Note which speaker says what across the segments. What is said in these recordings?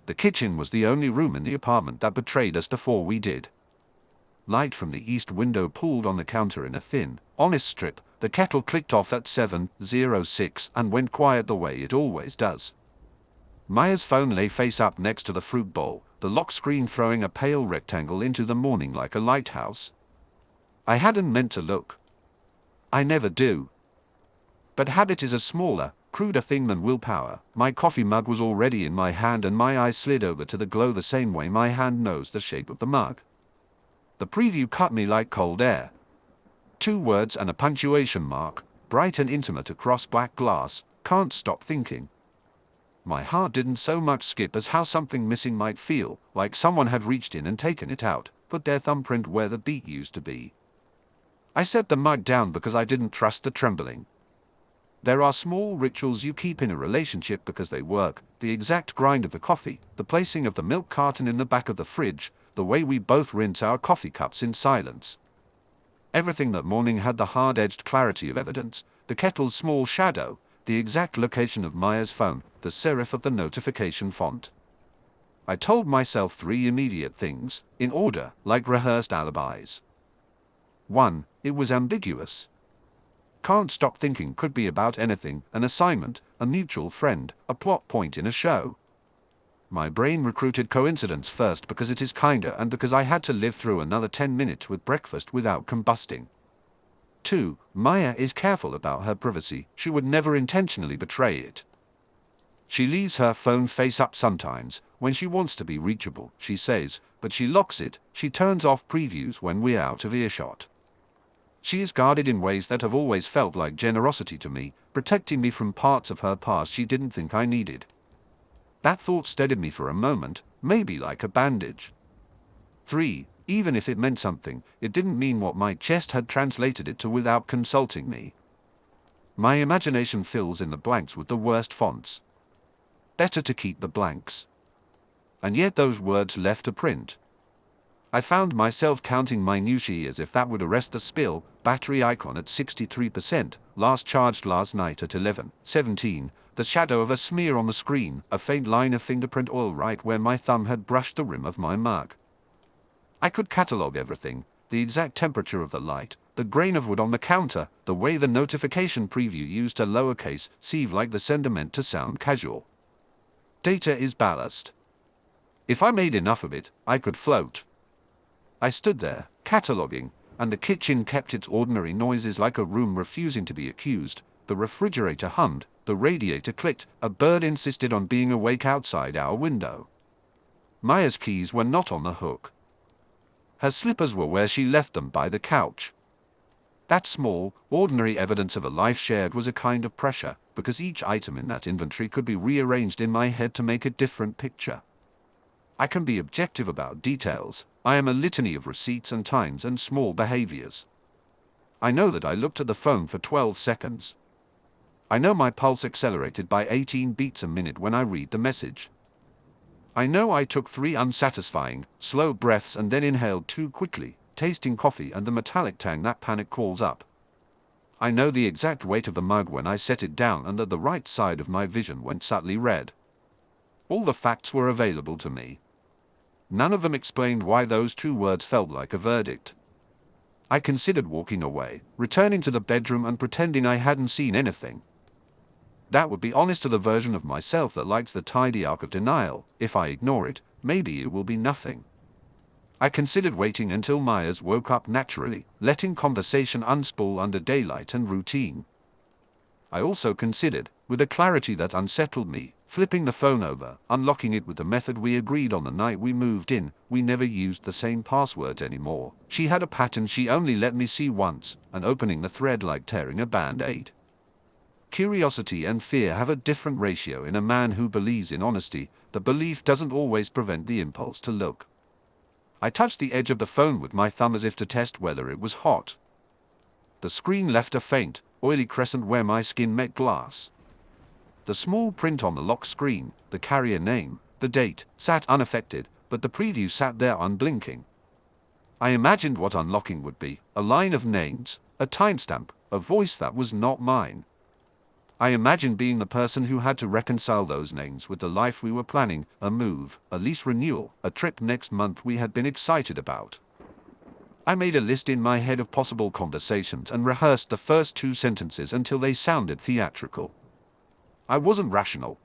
Speaker 1: The kitchen was the only room in the apartment that betrayed us before we did. Light from the east window pooled on the counter in a thin, honest strip. The kettle clicked off at 7:06 and went quiet the way it always does. Maya's phone lay face up next to the fruit bowl, the lock screen throwing a pale rectangle into the morning like a lighthouse. I hadn't meant to look. I never do. But habit is a smaller, cruder thing than willpower. My coffee mug was already in my hand and my eyes slid over to the glow the same way my hand knows the shape of the mug. The preview cut me like cold air. 2 words and a punctuation mark, bright and intimate across black glass, can't stop thinking. My heart didn't so much skip as how something missing might feel, like someone had reached in and taken it out, put their thumbprint where the beat used to be. I set the mug down because I didn't trust the trembling. There are small rituals you keep in a relationship because they work, the exact grind of the coffee, the placing of the milk carton in the back of the fridge, the way we both rinse our coffee cups in silence. Everything that morning had the hard-edged clarity of evidence, the kettle's small shadow, the exact location of Maya's phone, the serif of the notification font. I told myself 3 immediate things, in order, like rehearsed alibis. 1. It was ambiguous. Can't stop thinking could be about anything, an assignment, a mutual friend, a plot point in a show. My brain recruited coincidence first because it is kinder and because I had to live through another 10 minutes with breakfast without combusting. 2. Maya is careful about her privacy, she would never intentionally betray it. She leaves her phone face up sometimes, when she wants to be reachable, she says, but she locks it, she turns off previews when we're out of earshot. She is guarded in ways that have always felt like generosity to me, protecting me from parts of her past she didn't think I needed. That thought steadied me for a moment, maybe like a bandage. 3. Even if it meant something, it didn't mean what my chest had translated it to without consulting me. My imagination fills in the blanks with the worst fonts. Better to keep the blanks. And yet those words left a print. I found myself counting minutiae as if that would arrest the spill, battery icon at 63%, last charged last night at 11:17, the shadow of a smear on the screen, a faint line of fingerprint oil right where my thumb had brushed the rim of my mug. I could catalogue everything, the exact temperature of the light, the grain of wood on the counter, the way the notification preview used a lowercase sieve like the sender meant to sound casual. Data is ballast. If I made enough of it, I could float. I stood there, cataloguing, and the kitchen kept its ordinary noises like a room refusing to be accused. The refrigerator hummed, the radiator clicked, a bird insisted on being awake outside our window. Maya's keys were not on the hook. Her slippers were where she left them by the couch. That small, ordinary evidence of a life shared was a kind of pressure, because each item in that inventory could be rearranged in my head to make a different picture. I can be objective about details. I am a litany of receipts and times and small behaviors. I know that I looked at the phone for 12 seconds. I know my pulse accelerated by 18 beats a minute when I read the message. I know I took 3 unsatisfying, slow breaths and then inhaled too quickly, tasting coffee and the metallic tang that panic calls up. I know the exact weight of the mug when I set it down and that the right side of my vision went subtly red. All the facts were available to me. None of them explained why those 2 words felt like a verdict. I considered walking away, returning to the bedroom and pretending I hadn't seen anything. That would be honest to the version of myself that likes the tidy arc of denial. If I ignore it, maybe it will be nothing. I considered waiting until Myers woke up naturally, letting conversation unspool under daylight and routine. I also considered, with a clarity that unsettled me, flipping the phone over, unlocking it with the method we agreed on the night we moved in. We never used the same passwords anymore. She had a pattern she only let me see once, and opening the thread like tearing a band-aid. Curiosity and fear have a different ratio in a man who believes in honesty. The belief doesn't always prevent the impulse to look. I touched the edge of the phone with my thumb as if to test whether it was hot. The screen left a faint, oily crescent where my skin met glass. The small print on the lock screen, the carrier name, the date, sat unaffected, but the preview sat there unblinking. I imagined what unlocking would be, a line of names, a timestamp, a voice that was not mine. I imagined being the person who had to reconcile those names with the life we were planning, a move, a lease renewal, a trip next month we had been excited about. I made a list in my head of possible conversations and rehearsed the first 2 sentences until they sounded theatrical. I wasn't rational.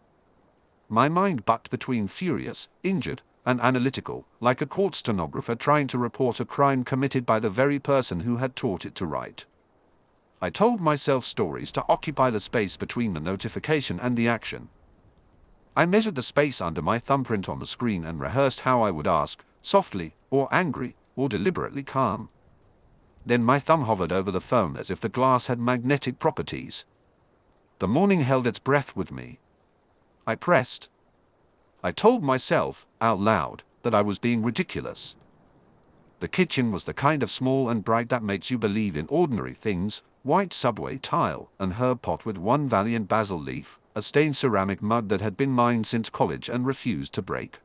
Speaker 1: My mind bucked between furious, injured, and analytical, like a court stenographer trying to report a crime committed by the very person who had taught it to write. I told myself stories to occupy the space between the notification and the action. I measured the space under my thumbprint on the screen and rehearsed how I would ask, softly, or angry, or deliberately calm. Then my thumb hovered over the phone as if the glass had magnetic properties. The morning held its breath with me. I pressed. I told myself, out loud, that I was being ridiculous. The kitchen was the kind of small and bright that makes you believe in ordinary things: white subway tile, an herb pot with 1 valiant basil leaf, a stained ceramic mug that had been mine since college and refused to break.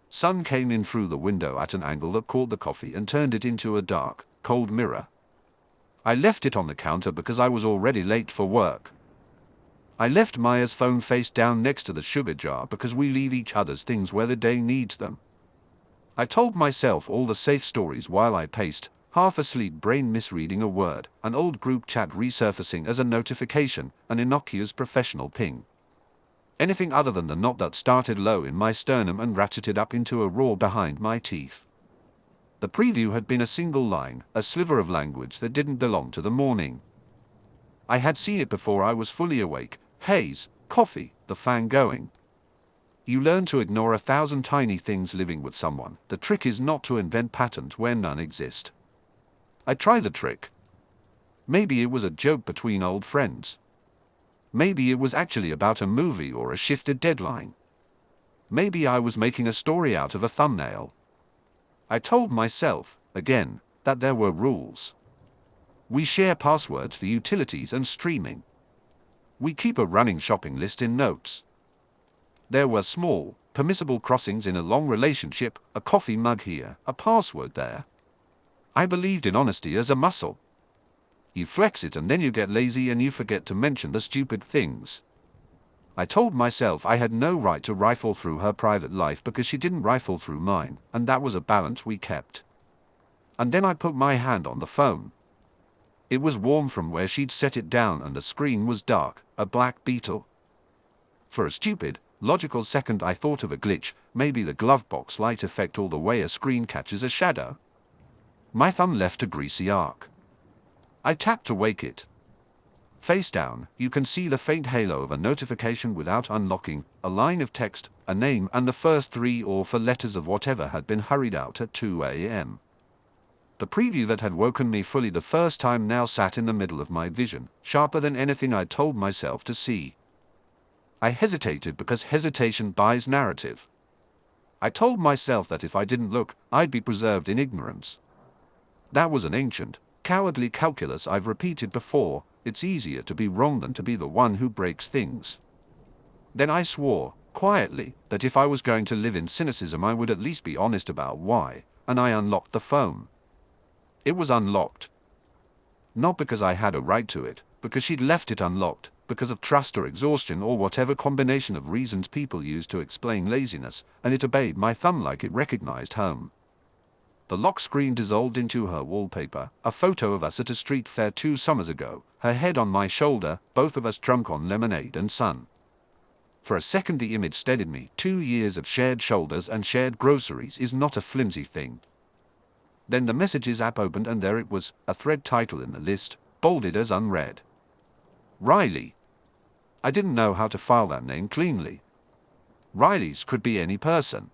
Speaker 1: Sun came in through the window at an angle that caught the coffee and turned it into a dark, cold mirror. I left it on the counter because I was already late for work. I left Maya's phone face down next to the sugar jar because we leave each other's things where the day needs them. I told myself all the safe stories while I paced, half asleep, brain misreading a word, an old group chat resurfacing as a notification, an innocuous professional ping. Anything other than the knot that started low in my sternum and ratcheted up into a roar behind my teeth. The preview had been a single line, a sliver of language that didn't belong to the morning. I had seen it before I was fully awake: haze, coffee, the fan going. You learn to ignore 1,000 tiny things living with someone. The trick is not to invent patterns where none exist. I tried the trick. Maybe it was a joke between old friends. Maybe it was actually about a movie or a shifted deadline. Maybe I was making a story out of a thumbnail. I told myself, again, that there were rules. We share passwords for utilities and streaming. We keep a running shopping list in notes. There were small, permissible crossings in a long relationship: a coffee mug here, a password there. I believed in honesty as a muscle. You flex it and then you get lazy and you forget to mention the stupid things. I told myself I had no right to rifle through her private life because she didn't rifle through mine, and that was a balance we kept. And then I put my hand on the phone. It was warm from where she'd set it down and the screen was dark, a black beetle. For a stupid, logical second I thought of a glitch, maybe the glove box light effect or the way a screen catches a shadow. My thumb left a greasy arc. I tapped to wake it. Face down, you can see the faint halo of a notification without unlocking, a line of text, a name and the first 3 or 4 letters of whatever had been hurried out at 2 a.m. The preview that had woken me fully the first time now sat in the middle of my vision, sharper than anything I'd told myself to see. I hesitated because hesitation buys narrative. I told myself that if I didn't look, I'd be preserved in ignorance. That was an ancient, cowardly calculus I've repeated before: it's easier to be wrong than to be the one who breaks things. Then I swore, quietly, that if I was going to live in cynicism I would at least be honest about why, and I unlocked the phone. It was unlocked. Not because I had a right to it, because she'd left it unlocked, because of trust or exhaustion or whatever combination of reasons people use to explain laziness, and it obeyed my thumb like it recognized home. The lock screen dissolved into her wallpaper, a photo of us at a street fair 2 summers ago, her head on my shoulder, both of us drunk on lemonade and sun. For a second the image steadied me. 2 years of shared shoulders and shared groceries is not a flimsy thing. Then the Messages app opened and there it was, a thread title in the list, bolded as unread. Riley. I didn't know how to file that name cleanly. Rileys could be any person.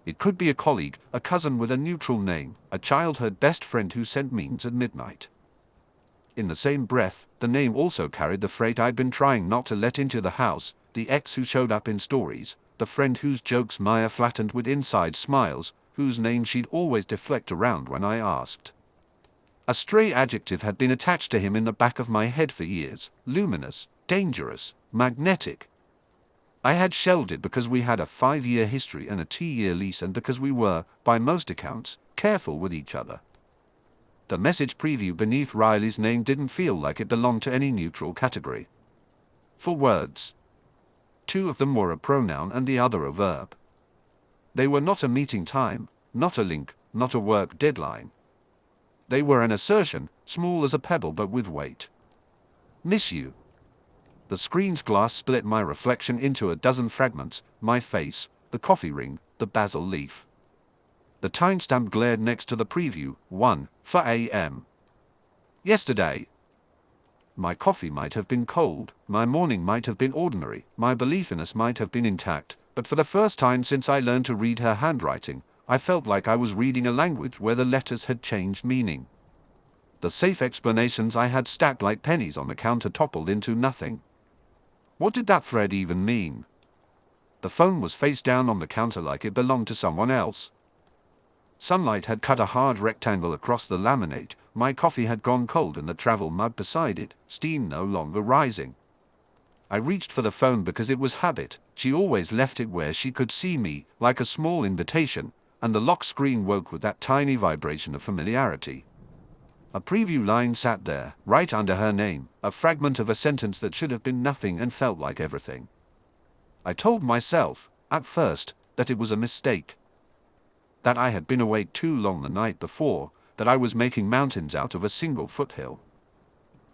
Speaker 1: It could be a colleague, a cousin with a neutral name, a childhood best friend who sent memes at midnight. In the same breath, the name also carried the freight I'd been trying not to let into the house: the ex who showed up in stories, the friend whose jokes Maya flattened with inside smiles, whose name she'd always deflect around when I asked. A stray adjective had been attached to him in the back of my head for years: luminous, dangerous, magnetic. I had shelved it because we had a 5-year history and a 2-year lease, and because we were, by most accounts, careful with each other. The message preview beneath Riley's name didn't feel like it belonged to any neutral category. for words. 2 of them were a pronoun and the other a verb. They were not a meeting time, not a link, not a work deadline. They were an assertion, small as a pebble but with weight. Miss you. The screen's glass split my reflection into a dozen fragments, my face, the coffee ring, the basil leaf. The timestamp glared next to the preview, 1, for AM. Yesterday. My coffee might have been cold, my morning might have been ordinary, my belief in us might have been intact, but for the first time since I learned to read her handwriting, I felt like I was reading a language where the letters had changed meaning. The safe explanations I had stacked like pennies on the counter toppled into nothing. What did that thread even mean? The phone was face down on the counter like it belonged to someone else. Sunlight had cut a hard rectangle across the laminate, my coffee had gone cold and the travel mug beside it, steam no longer rising. I reached for the phone because it was habit, she always left it where she could see me, like a small invitation, and the lock screen woke with that tiny vibration of familiarity. A preview line sat there, right under her name, a fragment of a sentence that should have been nothing and felt like everything. I told myself, at first, that it was a mistake. That I had been awake too long the night before, that I was making mountains out of a single foothill.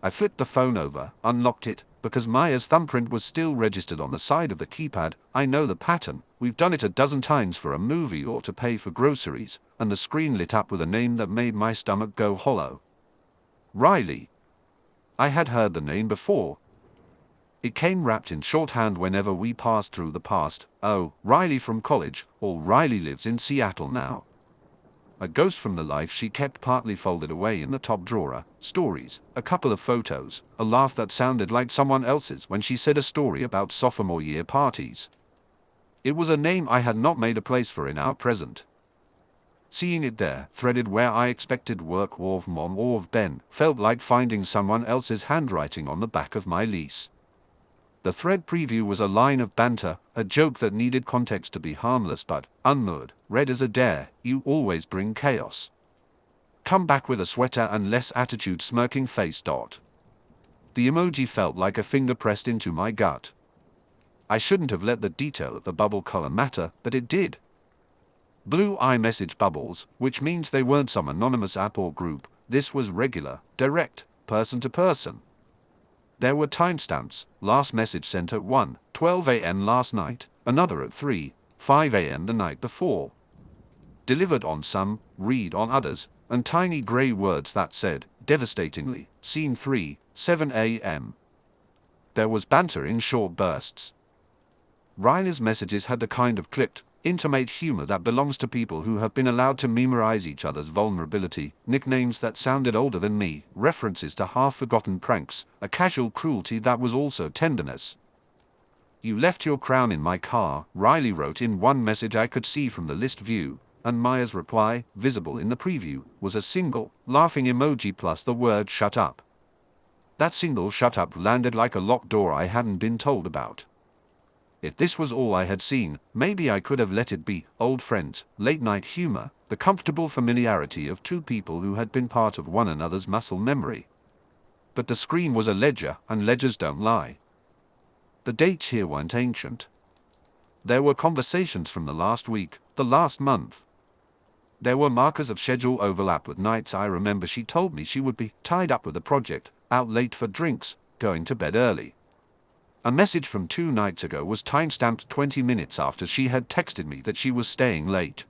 Speaker 1: I flipped the phone over, unlocked it, because Maya's thumbprint was still registered on the side of the keypad. I know the pattern, we've done it a dozen times for a movie or to pay for groceries, and the screen lit up with a name that made my stomach go hollow. Riley. I had heard the name before. It came wrapped in shorthand whenever we passed through the past. Oh, Riley from college, or Riley lives in Seattle now. A ghost from the life she kept partly folded away in the top drawer, stories, a couple of photos, a laugh that sounded like someone else's when she said a story about sophomore year parties. It was a name I had not made a place for in our present. Seeing it there, threaded where I expected work or of Mom or of Ben, felt like finding someone else's handwriting on the back of my lease. The thread preview was a line of banter, a joke that needed context to be harmless but, unmoored, read as a dare, you always bring chaos. Come back with a sweater and less attitude smirking face. The emoji felt like a finger pressed into my gut. I shouldn't have let the detail of the bubble color matter, but it did. Blue iMessage bubbles, which means they weren't some anonymous app or group, this was regular, direct, person to person. There were timestamps, last message sent at 1:12 a.m. last night, another at 3:05 a.m. the night before. Delivered on some, read on others, and tiny grey words that said, devastatingly, seen 3:07 a.m. There was banter in short bursts. Riley's messages had the kind of clipped, intimate humor that belongs to people who have been allowed to memorize each other's vulnerability, nicknames that sounded older than me, references to half-forgotten pranks, a casual cruelty that was also tenderness. You left your crown in my car, Riley wrote in one message I could see from the list view, and Maya's reply, visible in the preview, was a single, laughing emoji plus the word shut up. That single shut up landed like a locked door I hadn't been told about. If this was all I had seen, maybe I could have let it be, old friends, late-night humor, the comfortable familiarity of two people who had been part of one another's muscle memory. But the screen was a ledger, and ledgers don't lie. The dates here weren't ancient. There were conversations from the last week, the last month. There were markers of schedule overlap with nights I remember she told me she would be tied up with a project, out late for drinks, going to bed early. A message from 2 nights ago was timestamped 20 minutes after she had texted me that she was staying late.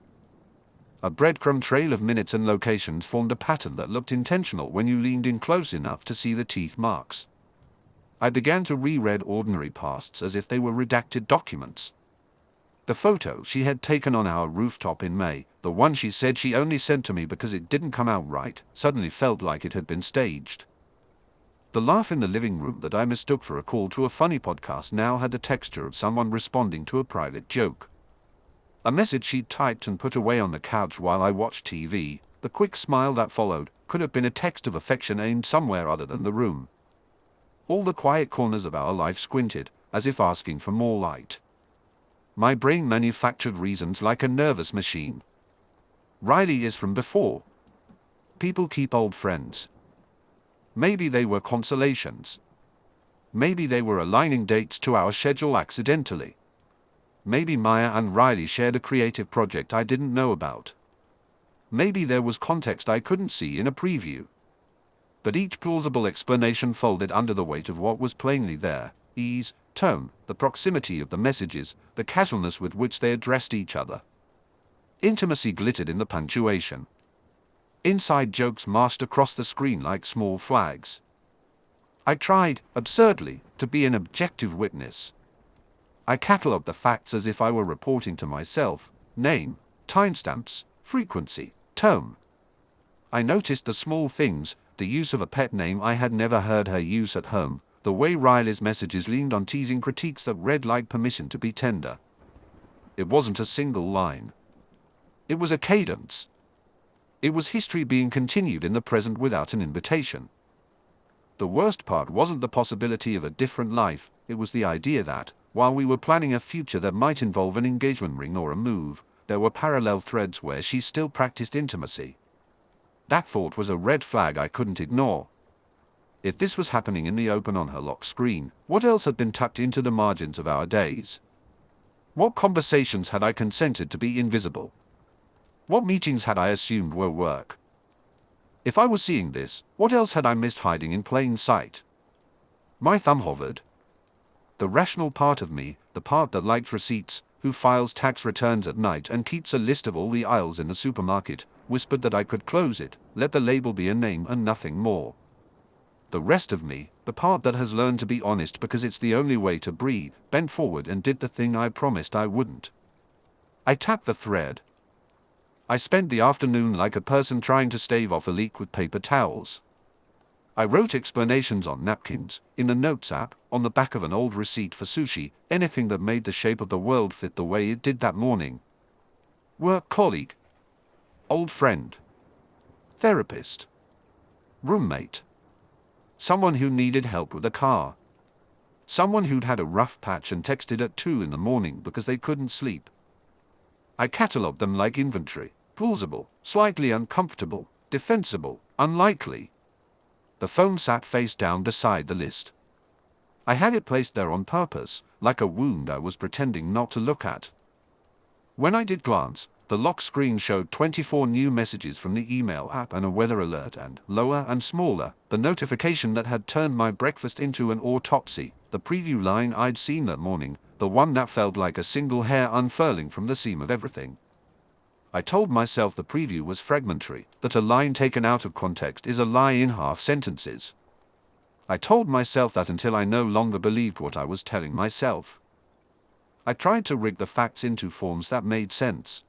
Speaker 1: A breadcrumb trail of minutes and locations formed a pattern that looked intentional when you leaned in close enough to see the teeth marks. I began to reread ordinary pasts as if they were redacted documents. The photo she had taken on our rooftop in May, the one she said she only sent to me because it didn't come out right, suddenly felt like it had been staged. The laugh in the living room that I mistook for a call to a funny podcast now had the texture of someone responding to a private joke. A message she'd typed and put away on the couch while I watched TV, the quick smile that followed, could have been a text of affection aimed somewhere other than the room. All the quiet corners of our life squinted, as if asking for more light. My brain manufactured reasons like a nervous machine. Riley is from before. People keep old friends. Maybe they were consolations. Maybe they were aligning dates to our schedule accidentally. Maybe Maya and Riley shared a creative project I didn't know about. Maybe there was context I couldn't see in a preview. But each plausible explanation folded under the weight of what was plainly there: ease, tone, the proximity of the messages, the casualness with which they addressed each other. Intimacy glittered in the punctuation. Inside jokes marched across the screen like small flags. I tried, absurdly, to be an objective witness. I catalogued the facts as if I were reporting to myself: name, timestamps, frequency, tone. I noticed the small things: the use of a pet name I had never heard her use at home, the way Riley's messages leaned on teasing critiques that read like permission to be tender. It wasn't a single line. It was a cadence. It was history being continued in the present without an invitation. The worst part wasn't the possibility of a different life, it was the idea that, while we were planning a future that might involve an engagement ring or a move, there were parallel threads where she still practiced intimacy. That thought was a red flag I couldn't ignore. If this was happening in the open on her lock screen, what else had been tucked into the margins of our days? What conversations had I consented to be invisible? What meetings had I assumed were work? If I was seeing this, what else had I missed hiding in plain sight? My thumb hovered. The rational part of me, the part that likes receipts, who files tax returns at night and keeps a list of all the aisles in the supermarket, whispered that I could close it, let the label be a name and nothing more. The rest of me, the part that has learned to be honest because it's the only way to breathe, bent forward and did the thing I promised I wouldn't. I tapped the thread. I spent the afternoon like a person trying to stave off a leak with paper towels. I wrote explanations on napkins, in the Notes app, on the back of an old receipt for sushi, anything that made the shape of the world fit the way it did that morning. Work colleague. Old friend. Therapist. Roommate. Someone who needed help with a car. Someone who'd had a rough patch and texted at 2 in the morning because they couldn't sleep. I catalogued them like inventory: plausible, slightly uncomfortable, defensible, unlikely. The phone sat face down beside the list. I had it placed there on purpose, like a wound I was pretending not to look at. When I did glance, the lock screen showed 24 new messages from the email app and a weather alert, and, lower and smaller, the notification that had turned my breakfast into an autopsy, the preview line I'd seen that morning, the one that felt like a single hair unfurling from the seam of everything. I told myself the preview was fragmentary, that a line taken out of context is a lie in half sentences. I told myself that until I no longer believed what I was telling myself. I tried to rig the facts into forms that made sense.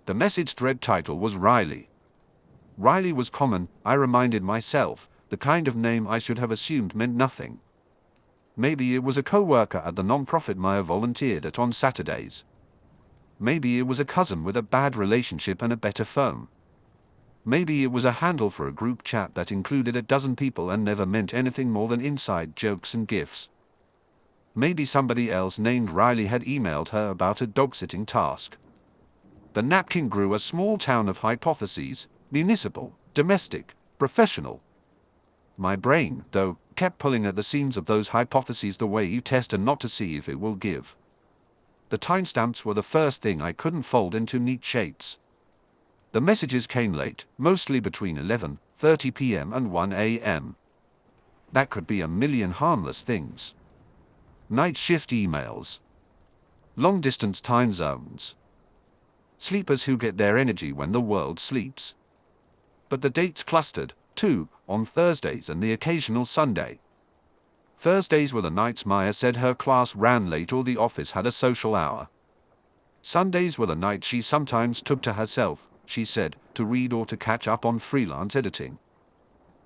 Speaker 1: The message thread title was Riley. Riley was common, I reminded myself, the kind of name I should have assumed meant nothing. Maybe it was a co-worker at the non-profit Maya volunteered at on Saturdays. Maybe it was a cousin with a bad relationship and a better phone. Maybe it was a handle for a group chat that included a dozen people and never meant anything more than inside jokes and gifs. Maybe somebody else named Riley had emailed her about a dog-sitting task. The napkin grew a small town of hypotheses: municipal, domestic, professional. My brain, though, kept pulling at the seams of those hypotheses the way you test a knot to see if it will give. The timestamps were the first thing I couldn't fold into neat shapes. The messages came late, mostly between 11:30 p.m. and 1 a.m. That could be a million harmless things. Night shift emails. Long-distance time zones. Sleepers who get their energy when the world sleeps. But the dates clustered, too, on Thursdays and the occasional Sunday. Thursdays were the nights Maya said her class ran late or the office had a social hour. Sundays were the nights she sometimes took to herself, she said, to read or to catch up on freelance editing.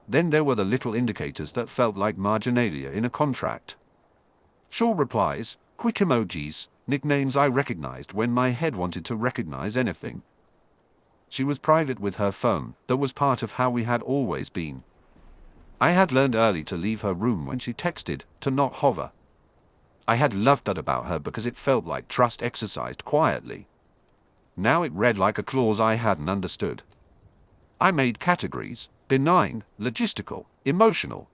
Speaker 1: Then there were the little indicators that felt like marginalia in a contract. Short replies, quick emojis, nicknames I recognized when my head wanted to recognize anything. She was private with her phone, that was part of how we had always been. I had learned early to leave her room when she texted, to not hover. I had loved that about her because it felt like trust exercised quietly. Now it read like a clause I hadn't understood. I made categories: benign, logistical, emotional.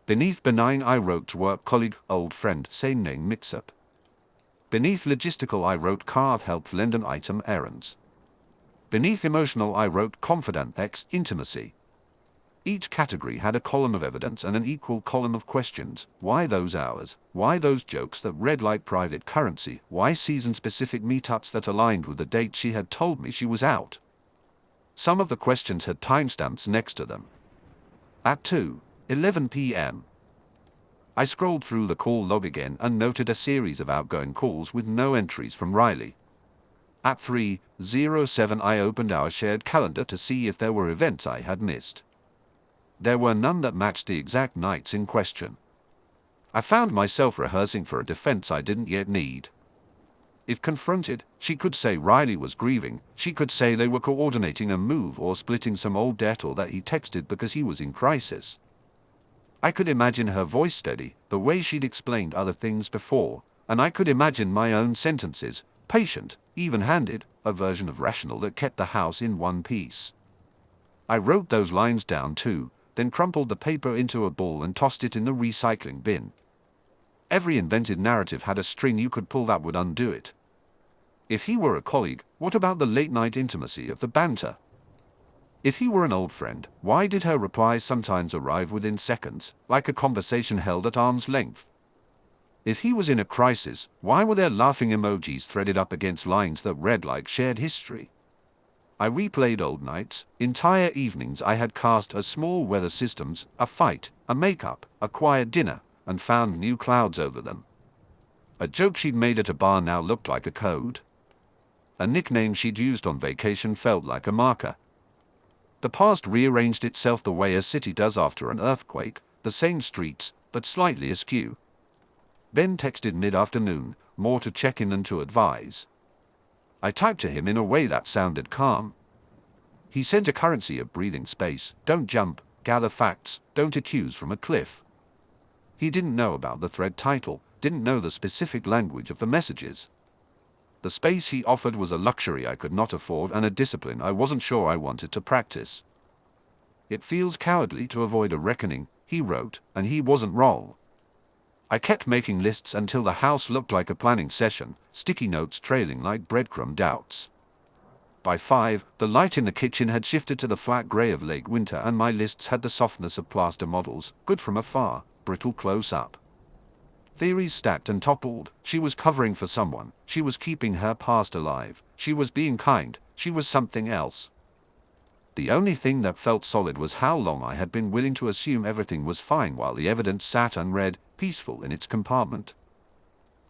Speaker 1: Beneath benign I wrote work colleague, old friend, same name mix-up. Beneath logistical I wrote carve help lend an item errands. Beneath emotional I wrote confidant x intimacy. Each category had a column of evidence and an equal column of questions. Why those hours? Why those jokes that read like private currency? Why season-specific meetups that aligned with the date she had told me she was out? Some of the questions had timestamps next to them. At 2:11 p.m. I scrolled through the call log again and noted a series of outgoing calls with no entries from Riley. At 3:07 I opened our shared calendar to see if there were events I had missed. There were none that matched the exact nights in question. I found myself rehearsing for a defense I didn't yet need. If confronted, she could say Riley was grieving, she could say they were coordinating a move or splitting some old debt or that he texted because he was in crisis. I could imagine her voice steady, the way she'd explained other things before, and I could imagine my own sentences, patient, even-handed, a version of rational that kept the house in one piece. I wrote those lines down too, then crumpled the paper into a ball and tossed it in the recycling bin. Every invented narrative had a string you could pull that would undo it. If he were a colleague, what about the late-night intimacy of the banter? If he were an old friend, why did her replies sometimes arrive within seconds, like a conversation held at arm's length? If he was in a crisis, why were there laughing emojis threaded up against lines that read like shared history? I replayed old nights, entire evenings I had cast as small weather systems, a fight, a makeup, a quiet dinner, and found new clouds over them. A joke she'd made at a bar now looked like a code. A nickname she'd used on vacation felt like a marker. The past rearranged itself the way a city does after an earthquake, the same streets, but slightly askew. Ben texted mid-afternoon, more to check in than to advise. I typed to him in a way that sounded calm. He sent a currency of breathing space, don't jump, gather facts, don't accuse from a cliff. He didn't know about the thread title, didn't know the specific language of the messages. The space he offered was a luxury I could not afford and a discipline I wasn't sure I wanted to practice. It feels cowardly to avoid a reckoning, he wrote, and he wasn't wrong. I kept making lists until the house looked like a planning session, sticky notes trailing like breadcrumb doubts. By 5, the light in the kitchen had shifted to the flat grey of late winter and my lists had the softness of plaster models, good from afar, brittle close up. Theories stacked and toppled. She was covering for someone, she was keeping her past alive, she was being kind, she was something else. The only thing that felt solid was how long I had been willing to assume everything was fine while the evidence sat unread, peaceful in its compartment.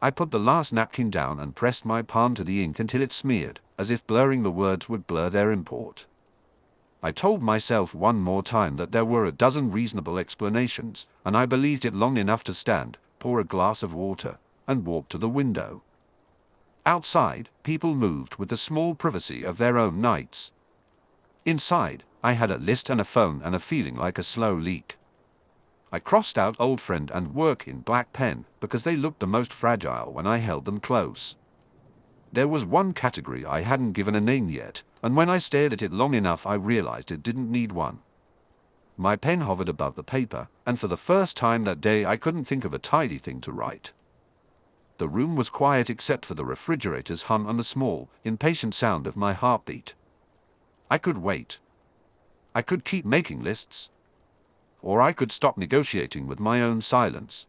Speaker 1: I put the last napkin down and pressed my palm to the ink until it smeared, as if blurring the words would blur their import. I told myself one more time that there were a dozen reasonable explanations, and I believed it long enough to stand, pour a glass of water, and walk to the window. Outside, people moved with the small privacy of their own nights. Inside, I had a list and a phone and a feeling like a slow leak. I crossed out old friend and work in black pen because they looked the most fragile when I held them close. There was one category I hadn't given a name yet, and when I stared at it long enough I realized it didn't need one. My pen hovered above the paper, and for the first time that day I couldn't think of a tidy thing to write. The room was quiet except for the refrigerator's hum and the small, impatient sound of my heartbeat. I could wait. I could keep making lists. Or I could stop negotiating with my own silence.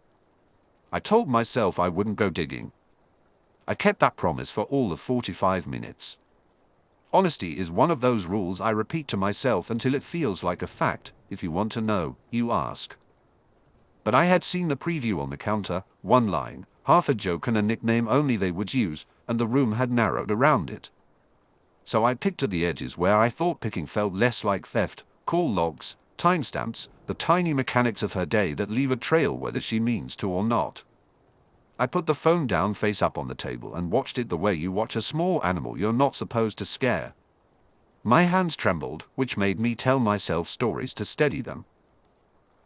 Speaker 1: I told myself I wouldn't go digging. I kept that promise for all of 45 minutes. Honesty is one of those rules I repeat to myself until it feels like a fact. If you want to know, you ask. But I had seen the preview on the counter, one line, half a joke and a nickname only they would use, and the room had narrowed around it. So I picked at the edges where I thought picking felt less like theft, call logs, timestamps, the tiny mechanics of her day that leave a trail whether she means to or not. I put the phone down face up on the table and watched it the way you watch a small animal you're not supposed to scare. My hands trembled, which made me tell myself stories to steady them.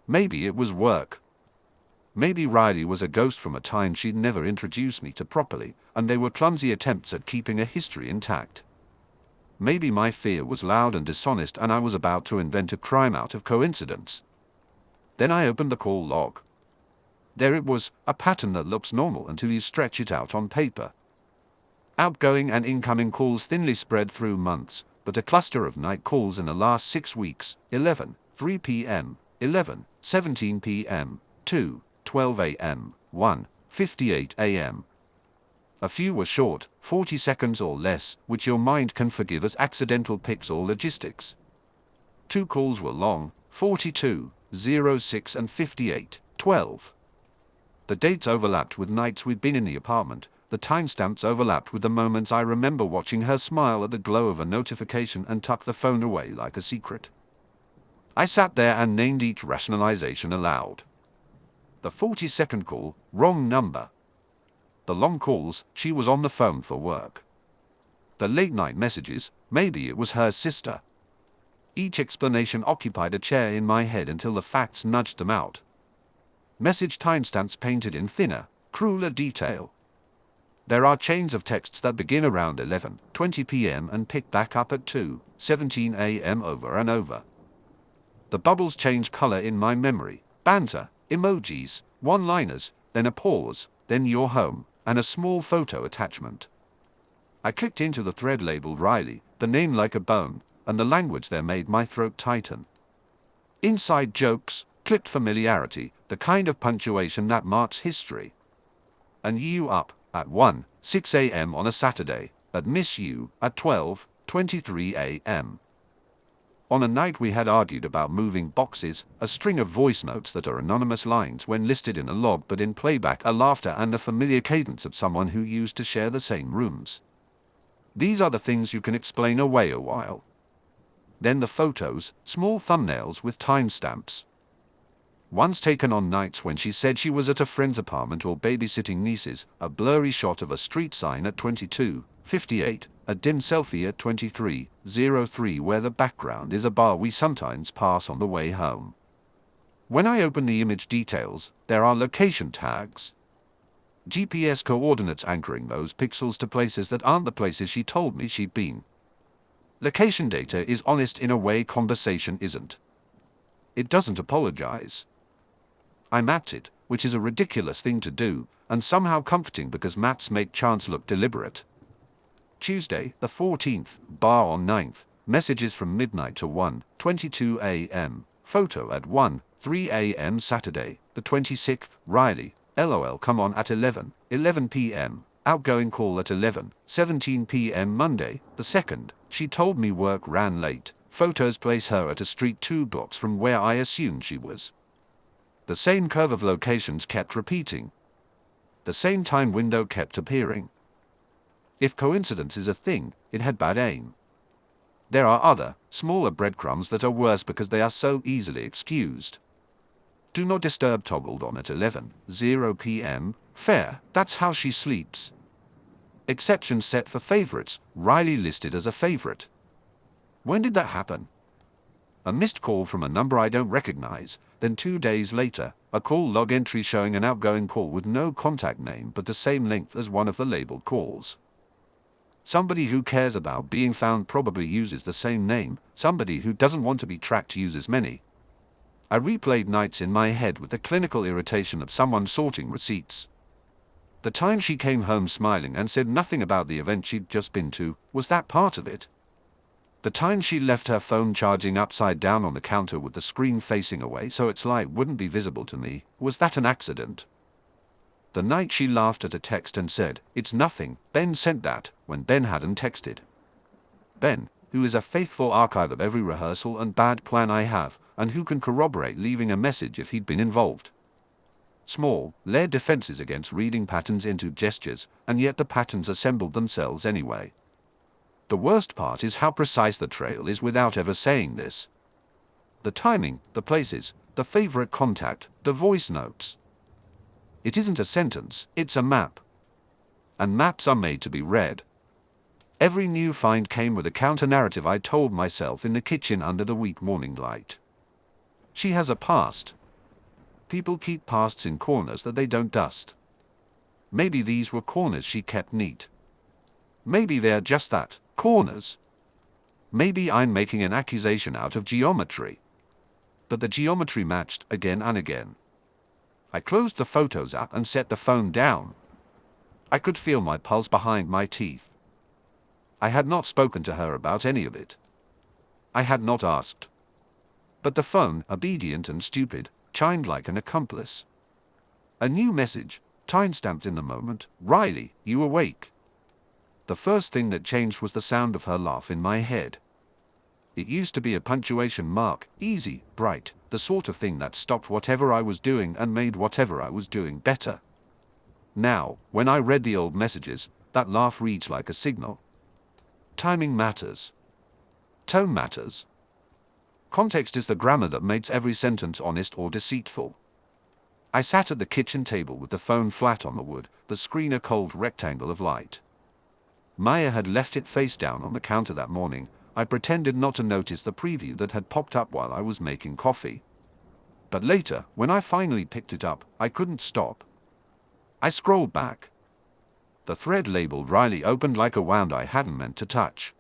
Speaker 1: Maybe it was work. Maybe Riley was a ghost from a time she'd never introduced me to properly, and they were clumsy attempts at keeping a history intact. Maybe my fear was loud and dishonest and I was about to invent a crime out of coincidence. Then I opened the call log. There it was, a pattern that looks normal until you stretch it out on paper. Outgoing and incoming calls thinly spread through months, but a cluster of night calls in the last 6 weeks: 11, 3 p.m., 11, 17 p.m., 2, 12 a.m., 1, 58 a.m. A few were short, 40 seconds or less, which your mind can forgive as accidental pics or logistics. 2 calls were long, 42, 06 and 58, 12. The dates overlapped with nights we'd been in the apartment. The timestamps overlapped with the moments I remember watching her smile at the glow of a notification and tuck the phone away like a secret. I sat there and named each rationalization aloud. The 42nd call, wrong number. The long calls, she was on the phone for work. The late-night messages, maybe it was her sister. Each explanation occupied a chair in my head until the facts nudged them out. Message timestamps painted in thinner, crueler detail. There are chains of texts that begin around 11:20 p.m. and pick back up at 2:17 a.m. over and over. The bubbles change color in my memory: banter, emojis, one-liners, then a pause, then "you're home," and a small photo attachment. I clicked into the thread labeled Riley, the name like a bone, and the language there made my throat tighten. Inside jokes, clipped familiarity, the kind of punctuation that marks history. And you up at 1:06 a.m. on a Saturday, I'd miss you at 12:23 a.m. On a night we had argued about moving boxes, a string of voice notes that are anonymous lines when listed in a log but in playback a laughter and the familiar cadence of someone who used to share the same rooms. These are the things you can explain away a while. Then the photos, small thumbnails with timestamps. Once taken on nights when she said she was at a friend's apartment or babysitting nieces, a blurry shot of a street sign at 22:58, a dim selfie at 23:03 where the background is a bar we sometimes pass on the way home. When I open the image details, there are location tags. GPS coordinates anchoring those pixels to places that aren't the places she told me she'd been. Location data is honest in a way conversation isn't. It doesn't apologize. I mapped it, which is a ridiculous thing to do, and somehow comforting because maps make chance look deliberate. Tuesday, the 14th, bar on 9th, messages from midnight to 1:22 a.m., photo at 1:03 a.m. Saturday, the 26th, Riley, LOL come on at 11:11 p.m., outgoing call at 11:17 p.m. Monday, the 2nd, she told me work ran late, photos place her at a street 2 blocks from where I assumed she was. The same curve of locations kept repeating. The same time window kept appearing. If coincidence is a thing, it had bad aim. There are other, smaller breadcrumbs that are worse because they are so easily excused. Do not disturb toggled on at 11:00 p.m. Fair, that's how she sleeps. Exceptions set for favorites, Riley listed as a favorite. When did that happen? A missed call from a number I don't recognize, then 2 days later, a call log entry showing an outgoing call with no contact name but the same length as one of the labeled calls. Somebody who cares about being found probably uses the same name, somebody who doesn't want to be tracked uses many. I replayed nights in my head with the clinical irritation of someone sorting receipts. The time she came home smiling and said nothing about the event she'd just been to, was that part of it? The time she left her phone charging upside down on the counter with the screen facing away so its light wouldn't be visible to me, was that an accident? The night she laughed at a text and said, "It's nothing, Ben sent that," when Ben hadn't texted. Ben, who is a faithful archive of every rehearsal and bad plan I have, and who can corroborate leaving a message if he'd been involved. Small, layered defenses against reading patterns into gestures, and yet the patterns assembled themselves anyway. The worst part is how precise the trail is without ever saying this. The timing, the places, the favorite contact, the voice notes. It isn't a sentence, it's a map. And maps are made to be read. Every new find came with a counter-narrative I told myself in the kitchen under the weak morning light. She has a past. People keep pasts in corners that they don't dust. Maybe these were corners she kept neat. Maybe they're just that, corners. Maybe I'm making an accusation out of geometry. but the geometry matched again and again. I closed the Photos app and set the phone down. I could feel my pulse behind my teeth. I had not spoken to her about any of it. I had not asked. But the phone, obedient and stupid, chimed like an accomplice. A new message, time-stamped in the moment. Riley, you awake? The first thing that changed was the sound of her laugh in my head. It used to be a punctuation mark, easy, bright, the sort of thing that stopped whatever I was doing and made whatever I was doing better. Now, when I read the old messages, that laugh reads like a signal. Timing matters. Tone matters. Context is the grammar that makes every sentence honest or deceitful. I sat at the kitchen table with the phone flat on the wood, the screen a cold rectangle of light. Maya had left it face down on the counter that morning. I pretended not to notice the preview that had popped up while I was making coffee. But later, when I finally picked it up, I couldn't stop. I scrolled back. The thread labeled Riley opened like a wound I hadn't meant to touch.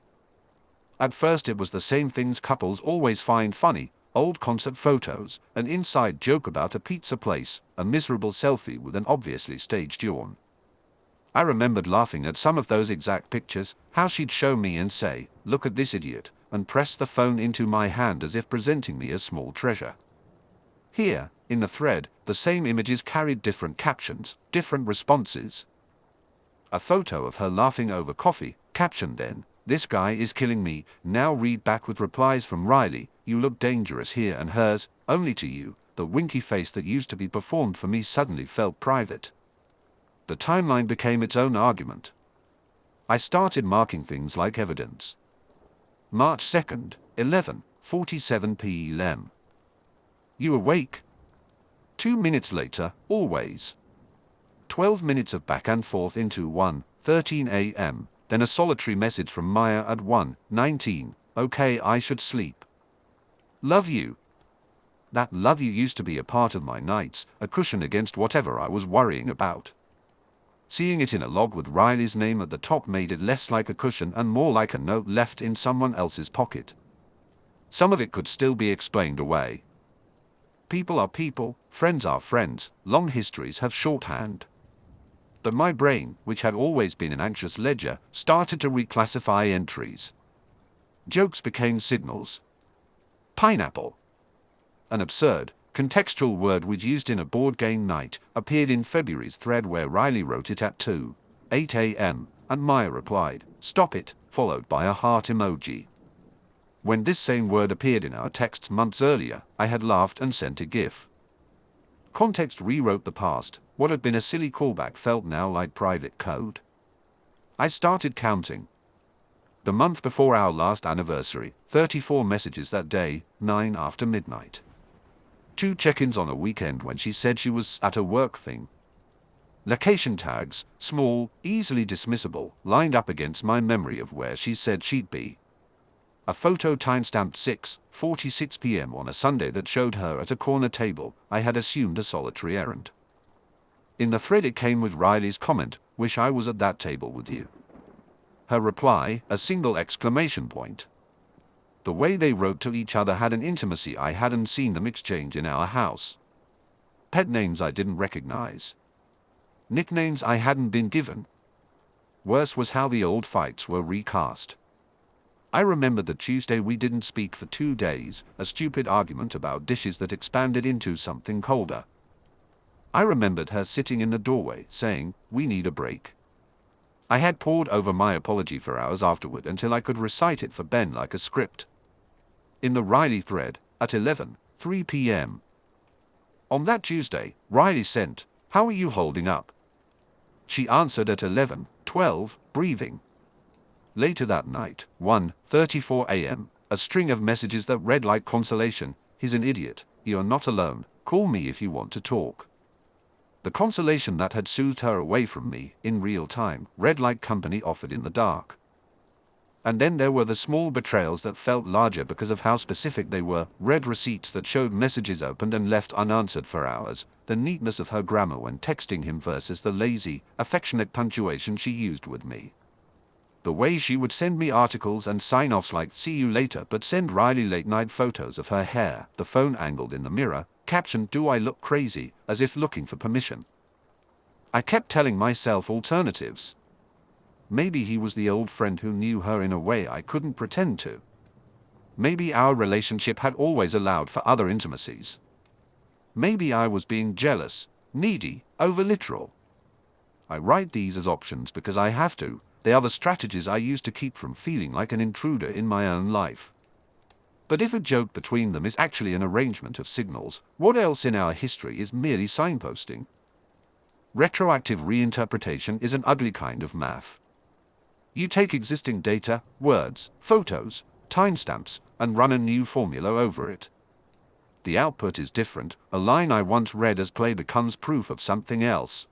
Speaker 1: At first it was the same things couples always find funny: old concert photos, an inside joke about a pizza place, a miserable selfie with an obviously staged yawn. I remembered laughing at some of those exact pictures, how she'd show me and say, "Look at this idiot," and press the phone into my hand as if presenting me a small treasure. Here, in the thread, the same images carried different captions, different responses. A photo of her laughing over coffee, captioned then, "This guy is killing me," now read back with replies from Riley, "You look dangerous here," and hers, "Only to you." The winky face that used to be performed for me suddenly felt private. The timeline became its own argument. I started marking things like evidence. March 2nd, 11:47 p.m. You awake? 2 minutes later, always. 12 minutes of back and forth into 1:13 a.m., then a solitary message from Maya at 1:19, "Okay, I should sleep. Love you." That "love you" used to be a part of my nights, a cushion against whatever I was worrying about. Seeing it in a log with Riley's name at the top made it less like a cushion and more like a note left in someone else's pocket. Some of it could still be explained away. People are people, friends are friends, long histories have shorthand. But my brain, which had always been an anxious ledger, started to reclassify entries. Jokes became signals. Pineapple. An absurd, contextual word we'd used in a board game night, appeared in February's thread where Riley wrote it at 2:08 a.m., and Maya replied, "Stop it," followed by a heart emoji. When this same word appeared in our texts months earlier, I had laughed and sent a gif. Context rewrote the past. What had been a silly callback felt now like private code. I started counting. The month before our last anniversary, 34 messages that day, 9 after midnight. 2 check-ins on a weekend when she said she was at a work thing. Location tags, small, easily dismissible, lined up against my memory of where she said she'd be. A photo timestamped 6:46 p.m. on a Sunday that showed her at a corner table. I had assumed a solitary errand. In the thread it came with Riley's comment, "Wish I was at that table with you." Her reply, a single exclamation point. The way they wrote to each other had an intimacy I hadn't seen them exchange in our house. Pet names I didn't recognize. Nicknames I hadn't been given. Worse was how the old fights were recast. I remembered the Tuesday we didn't speak for 2 days, a stupid argument about dishes that expanded into something colder. I remembered her sitting in the doorway, saying, "We need a break." I had pored over my apology for hours afterward until I could recite it for Ben like a script. In the Riley thread, at 11:03 p.m. On that Tuesday, Riley sent, "How are you holding up?" She answered at 11:12, breathing. Later that night, 1:34 a.m., a string of messages that read like consolation: "He's an idiot, you're not alone, call me if you want to talk." The consolation that had soothed her away from me, in real time, read like company offered in the dark. And then there were the small betrayals that felt larger because of how specific they were, read receipts that showed messages opened and left unanswered for hours, the neatness of her grammar when texting him versus the lazy, affectionate punctuation she used with me. The way she would send me articles and sign-offs like "see you later" but send Riley late-night photos of her hair, the phone angled in the mirror, captioned "do I look crazy," as if looking for permission. I kept telling myself alternatives. Maybe he was the old friend who knew her in a way I couldn't pretend to. Maybe our relationship had always allowed for other intimacies. Maybe I was being jealous, needy, over-literal. I write these as options because I have to. They are the strategies I use to keep from feeling like an intruder in my own life. But if a joke between them is actually an arrangement of signals, what else in our history is merely signposting? Retroactive reinterpretation is an ugly kind of math. You take existing data, words, photos, timestamps, and run a new formula over it. The output is different. A line I once read as play becomes proof of something else.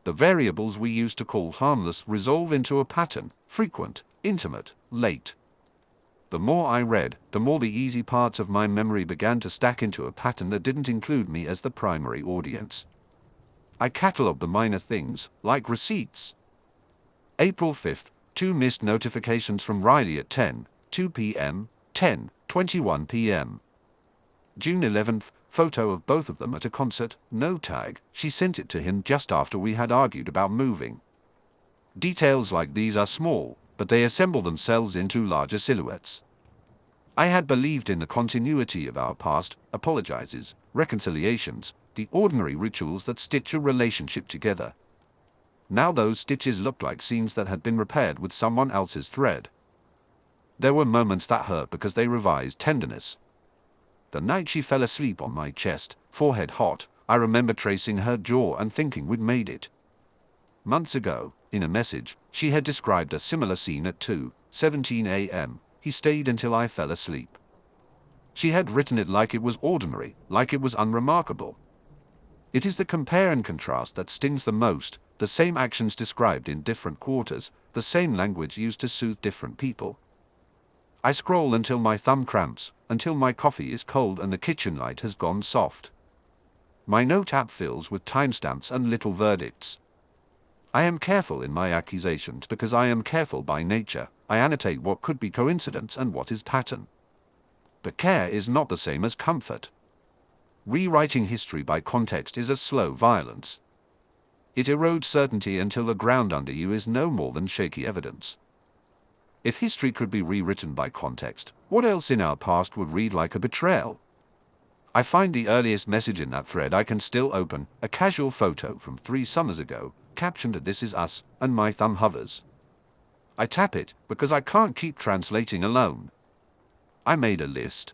Speaker 1: The variables we used to call harmless resolve into a pattern: frequent, intimate, late. The more I read, the more the easy parts of my memory began to stack into a pattern that didn't include me as the primary audience. I catalogued the minor things, like receipts. April 5th, 2 missed notifications from Riley at 10:02 p.m., 10:21 p.m. June 11th, photo of both of them at a concert, no tag. She sent it to him just after we had argued about moving. Details like these are small, but they assemble themselves into larger silhouettes. I had believed in the continuity of our past, apologizes, reconciliations, the ordinary rituals that stitch a relationship together. Now those stitches looked like seams that had been repaired with someone else's thread. There were moments that hurt because they revised tenderness. The night she fell asleep on my chest, forehead hot, I remember tracing her jaw and thinking we'd made it. Months ago, in a message, she had described a similar scene at 2:17 a.m. He stayed until I fell asleep. She had written it like it was ordinary, like it was unremarkable. It is the compare and contrast that stings the most, the same actions described in different quarters, the same language used to soothe different people. I scroll until my thumb cramps, until my coffee is cold and the kitchen light has gone soft. My note app fills with timestamps and little verdicts. I am careful in my accusations because I am careful by nature. I annotate what could be coincidence and what is pattern. But care is not the same as comfort. Rewriting history by context is a slow violence. It erodes certainty until the ground under you is no more than shaky evidence. If history could be rewritten by context, what else in our past would read like a betrayal? I find the earliest message in that thread I can still open, a casual photo from 3 summers ago, captioned "This is us," and my thumb hovers. I tap it, because I can't keep translating alone. I made a list.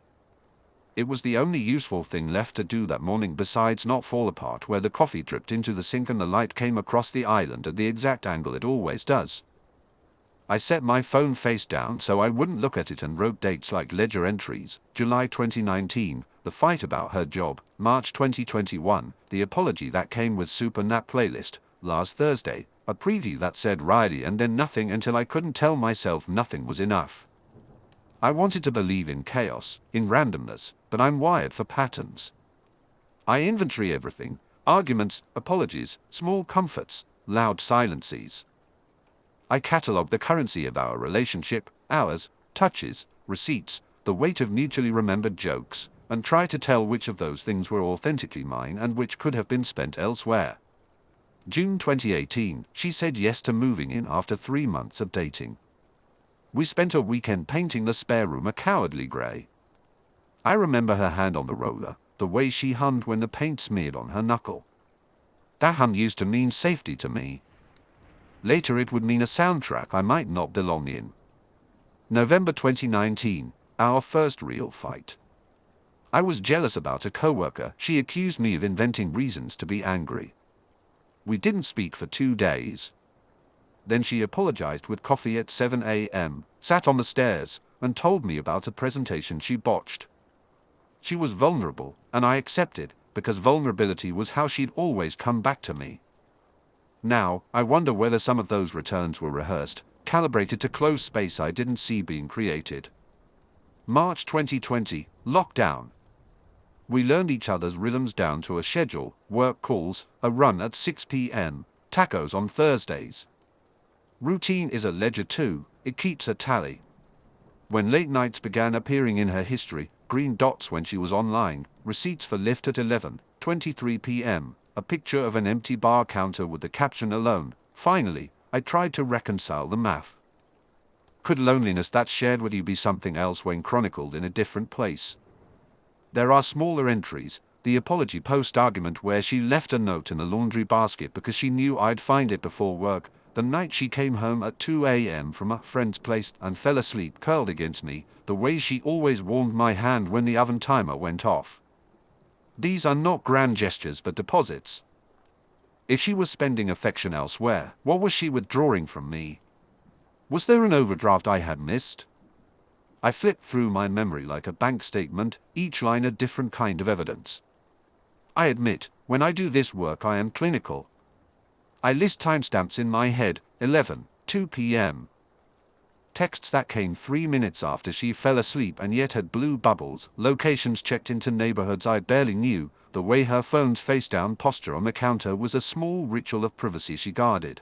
Speaker 1: It was the only useful thing left to do that morning besides not fall apart where the coffee dripped into the sink and the light came across the island at the exact angle it always does. I set my phone face down so I wouldn't look at it and wrote dates like ledger entries: July 2019, the fight about her job; March 2021, the apology that came with super nap playlist; last Thursday, a preview that said Riley, and then nothing until I couldn't tell myself nothing was enough. I wanted to believe in chaos, in randomness, but I'm wired for patterns. I inventory everything: arguments, apologies, small comforts, loud silences. I catalogue the currency of our relationship, hours, touches, receipts, the weight of mutually remembered jokes, and try to tell which of those things were authentically mine and which could have been spent elsewhere. June 2018, she said yes to moving in after 3 months of dating. We spent a weekend painting the spare room a cowardly grey. I remember her hand on the roller, the way she hummed when the paint smeared on her knuckle. That hum used to mean safety to me. Later it would mean a soundtrack I might not belong in. November 2019, our first real fight. I was jealous about a coworker. She accused me of inventing reasons to be angry. We didn't speak for 2 days. Then she apologized with coffee at 7 a.m., sat on the stairs, and told me about a presentation she botched. She was vulnerable, and I accepted, because vulnerability was how she'd always come back to me. Now, I wonder whether some of those returns were rehearsed, calibrated to close space I didn't see being created. March 2020, lockdown. We learned each other's rhythms down to a schedule: work calls, a run at 6 p.m., tacos on Thursdays. Routine is a ledger too, it keeps a tally. When late nights began appearing in her history, green dots when she was online, receipts for Lyft at 11:23 p.m., a picture of an empty bar counter with the caption alone. Finally, I tried to reconcile the math. Could loneliness that's shared with you be something else when chronicled in a different place? There are smaller entries, the apology post argument where she left a note in the laundry basket because she knew I'd find it before work, the night she came home at 2 a.m. from a friend's place and fell asleep curled against me, the way she always warmed my hand when the oven timer went off. These are not grand gestures but deposits. If she was spending affection elsewhere, what was she withdrawing from me? Was there an overdraft I had missed? I flipped through my memory like a bank statement, each line a different kind of evidence. I admit, when I do this work I am clinical. I list timestamps in my head, 11:02 p.m. Texts that came 3 minutes after she fell asleep and yet had blue bubbles, locations checked into neighborhoods I barely knew, the way her phone's face-down posture on the counter was a small ritual of privacy she guarded.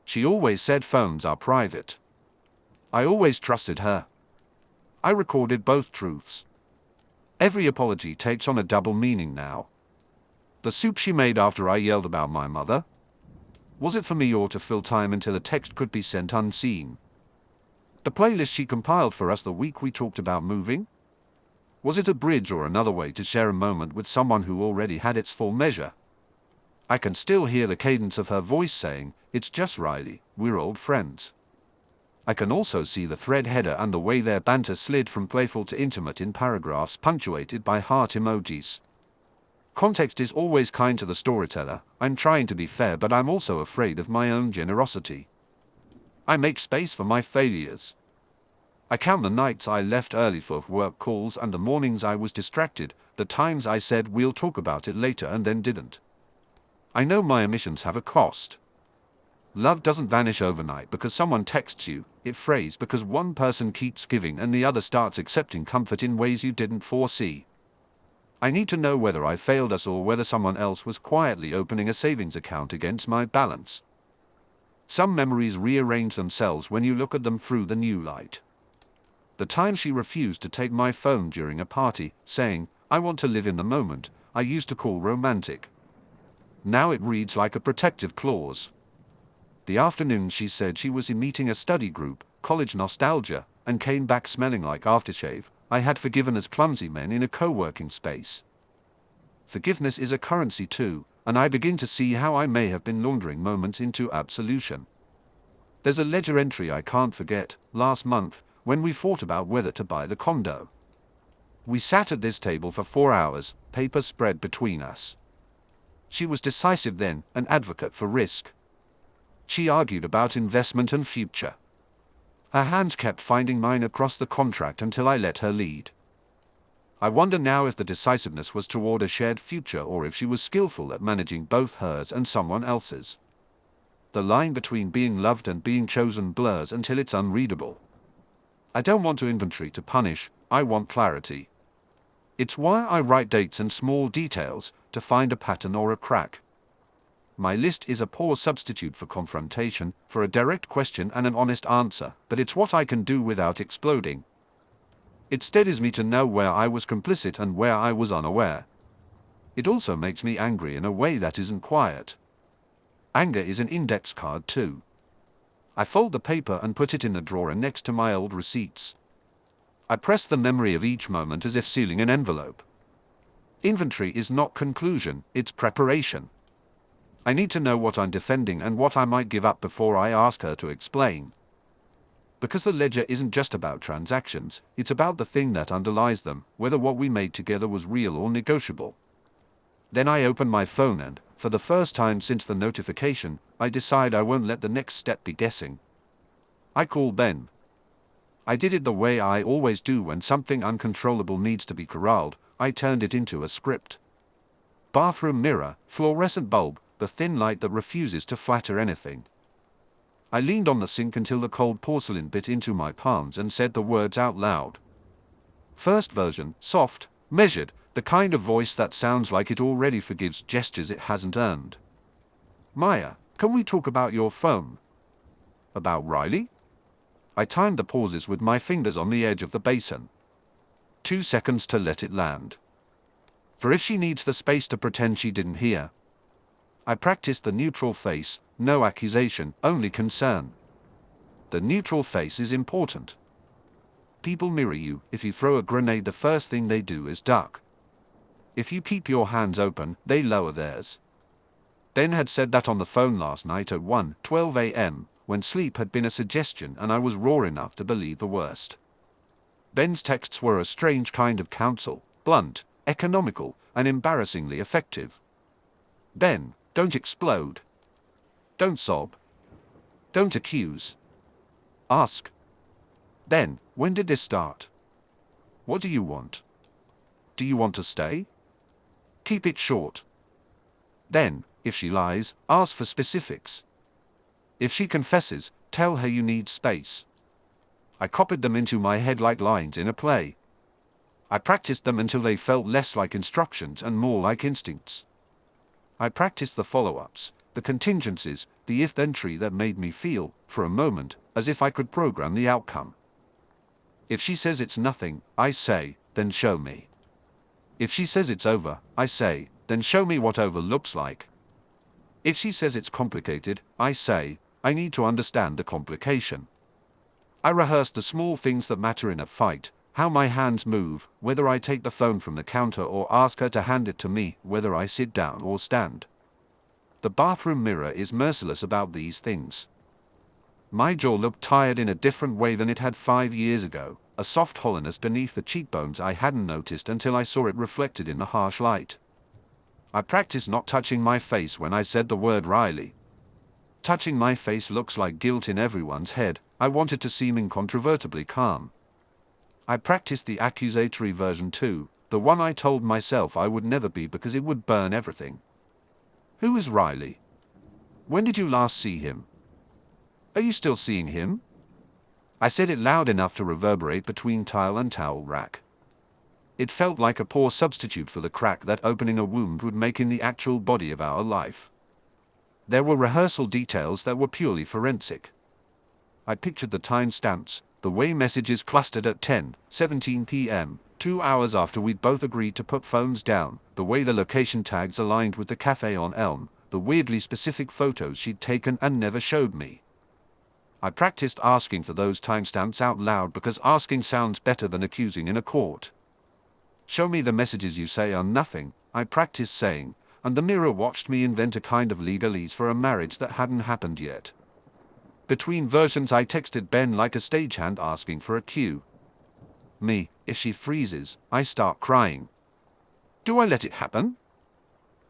Speaker 1: She always said phones are private. I always trusted her. I recorded both truths. Every apology takes on a double meaning now. The soup she made after I yelled about my mother? Was it for me or to fill time until a text could be sent unseen? The playlist she compiled for us the week we talked about moving? Was it a bridge or another way to share a moment with someone who already had its full measure? I can still hear the cadence of her voice saying, "It's just Riley, we're old friends." I can also see the thread header and the way their banter slid from playful to intimate in paragraphs punctuated by heart emojis. Context is always kind to the storyteller. I'm trying to be fair, but I'm also afraid of my own generosity. I make space for my failures. I count the nights I left early for work calls and the mornings I was distracted, the times I said we'll talk about it later and then didn't. I know my omissions have a cost. Love doesn't vanish overnight because someone texts you, it frays because one person keeps giving and the other starts accepting comfort in ways you didn't foresee. I need to know whether I failed us or whether someone else was quietly opening a savings account against my balance. Some memories rearrange themselves when you look at them through the new light. The time she refused to take my phone during a party, saying, "I want to live in the moment," I used to call romantic. Now it reads like a protective clause. The afternoon she said she was meeting a study group, college nostalgia, and came back smelling like aftershave, I had forgiven as clumsy men in a co-working space. Forgiveness is a currency too, and I begin to see how I may have been laundering moments into absolution. There's a ledger entry I can't forget, last month, when we fought about whether to buy the condo. We sat at this table for 4 hours, paper spread between us. She was decisive then, an advocate for risk. She argued about investment and future. Her hands kept finding mine across the contract until I let her lead. I wonder now if the decisiveness was toward a shared future or if she was skillful at managing both hers and someone else's. The line between being loved and being chosen blurs until it's unreadable. I don't want to inventory to punish, I want clarity. It's why I write dates and small details, to find a pattern or a crack. My list is a poor substitute for confrontation, for a direct question and an honest answer, but it's what I can do without exploding. It steadies me to know where I was complicit and where I was unaware. It also makes me angry in a way that isn't quiet. Anger is an index card too. I fold the paper and put it in a drawer next to my old receipts. I press the memory of each moment as if sealing an envelope. Inventory is not conclusion, it's preparation. I need to know what I'm defending and what I might give up before I ask her to explain. Because the ledger isn't just about transactions, it's about the thing that underlies them, whether what we made together was real or negotiable. Then I open my phone and, for the first time since the notification, I decide I won't let the next step be guessing. I call Ben. I did it the way I always do when something uncontrollable needs to be corralled, I turned it into a script. Bathroom mirror, fluorescent bulb, the thin light that refuses to flatter anything. I leaned on the sink until the cold porcelain bit into my palms and said the words out loud. First version, soft, measured, the kind of voice that sounds like it already forgives gestures it hasn't earned. Maya, can we talk about your phone? About Riley? I timed the pauses with my fingers on the edge of the basin. 2 seconds to let it land. For if she needs the space to pretend she didn't hear. I practiced the neutral face, no accusation, only concern. The neutral face is important. People mirror you. If you throw a grenade, the first thing they do is duck. If you keep your hands open, they lower theirs. Ben had said that on the phone last night at 1:12 a.m., when sleep had been a suggestion and I was raw enough to believe the worst. Ben's texts were a strange kind of counsel, blunt, economical, and embarrassingly effective. Ben, don't explode. Don't sob. Don't accuse. Ask. Ben, when did this start? What do you want? Do you want to stay? Keep it short. Then, if she lies, ask for specifics. If she confesses, tell her you need space. I copied them into my head like lines in a play. I practiced them until they felt less like instructions and more like instincts. I practiced the follow-ups, the contingencies, the if-then tree that made me feel, for a moment, as if I could program the outcome. If she says it's nothing, I say, then show me. If she says it's over, I say, then show me what over looks like. If she says it's complicated, I say, I need to understand the complication. I rehearse the small things that matter in a fight, how my hands move, whether I take the phone from the counter or ask her to hand it to me, whether I sit down or stand. The bathroom mirror is merciless about these things. My jaw looked tired in a different way than it had 5 years ago, a soft hollowness beneath the cheekbones I hadn't noticed until I saw it reflected in the harsh light. I practiced not touching my face when I said the word Riley. Touching my face looks like guilt in everyone's head. I wanted to seem incontrovertibly calm. I practiced the accusatory version too, the one I told myself I would never be because it would burn everything. Who is Riley? When did you last see him? Are you still seeing him? I said it loud enough to reverberate between tile and towel rack. It felt like a poor substitute for the crack that opening a wound would make in the actual body of our life. There were rehearsal details that were purely forensic. I pictured the timestamps, the way messages clustered at 10:17 p.m., 2 hours after we'd both agreed to put phones down, the way the location tags aligned with the cafe on Elm, the weirdly specific photos she'd taken and never showed me. I practiced asking for those timestamps out loud because asking sounds better than accusing in a court. Show me the messages you say are nothing, I practiced saying, and the mirror watched me invent a kind of legalese for a marriage that hadn't happened yet. Between versions I texted Ben like a stagehand asking for a cue. Me, if she freezes, I start crying. Do I let it happen?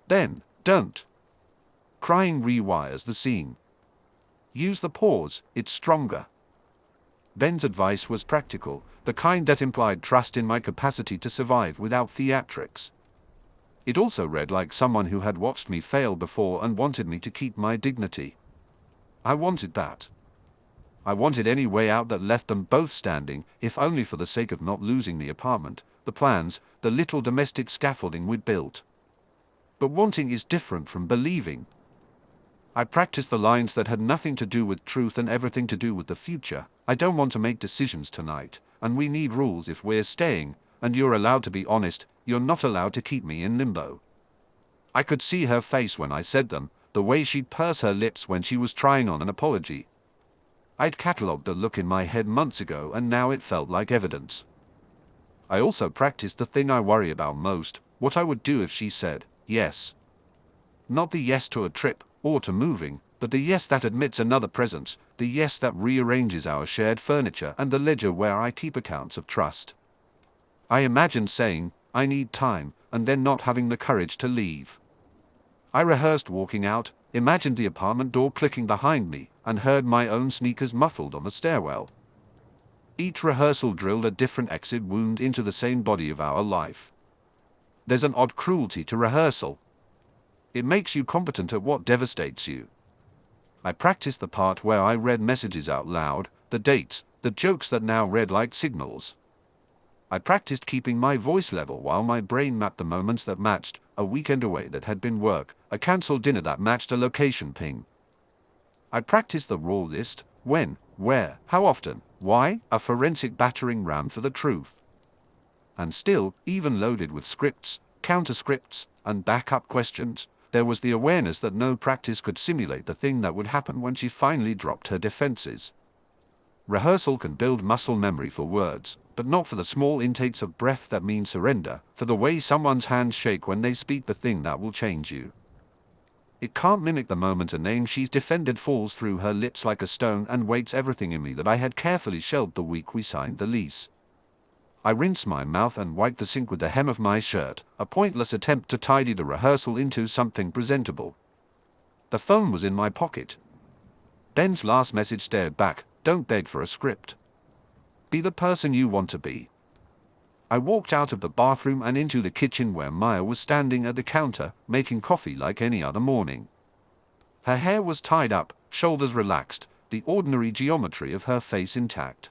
Speaker 1: Then, don't. Crying rewires the scene. Use the pause, it's stronger. Ben's advice was practical, the kind that implied trust in my capacity to survive without theatrics. It also read like someone who had watched me fail before and wanted me to keep my dignity. I wanted that. I wanted any way out that left them both standing, if only for the sake of not losing the apartment, the plans, the little domestic scaffolding we'd built. But wanting is different from believing. I practiced the lines that had nothing to do with truth and everything to do with the future. I don't want to make decisions tonight, and we need rules if we're staying, and you're allowed to be honest, you're not allowed to keep me in limbo. I could see her face when I said them, the way she'd purse her lips when she was trying on an apology. I'd catalogued the look in my head months ago and now it felt like evidence. I also practiced the thing I worry about most, what I would do if she said, yes. Not the yes to a trip, or to moving, but the yes that admits another presence, the yes that rearranges our shared furniture and the ledger where I keep accounts of trust. I imagined saying, I need time, and then not having the courage to leave. I rehearsed walking out, imagined the apartment door clicking behind me, and heard my own sneakers muffled on the stairwell. Each rehearsal drilled a different exit wound into the same body of our life. There's an odd cruelty to rehearsal. It makes you competent at what devastates you. I practiced the part where I read messages out loud, the dates, the jokes that now read like signals. I practiced keeping my voice level while my brain mapped the moments that matched, a weekend away that had been work, a cancelled dinner that matched a location ping. I practiced the raw list, when, where, how often, why, a forensic battering ram for the truth. And still, even loaded with scripts, counterscripts, and backup questions, there was the awareness that no practice could simulate the thing that would happen when she finally dropped her defenses. Rehearsal can build muscle memory for words, but not for the small intakes of breath that mean surrender, for the way someone's hands shake when they speak the thing that will change you. It can't mimic the moment a name she's defended falls through her lips like a stone and wakes everything in me that I had carefully shelved the week we signed the lease. I rinsed my mouth and wiped the sink with the hem of my shirt, a pointless attempt to tidy the rehearsal into something presentable. The phone was in my pocket. Ben's last message stared back, "Don't beg for a script. Be the person you want to be." I walked out of the bathroom and into the kitchen where Maya was standing at the counter, making coffee like any other morning. Her hair was tied up, shoulders relaxed, the ordinary geometry of her face intact.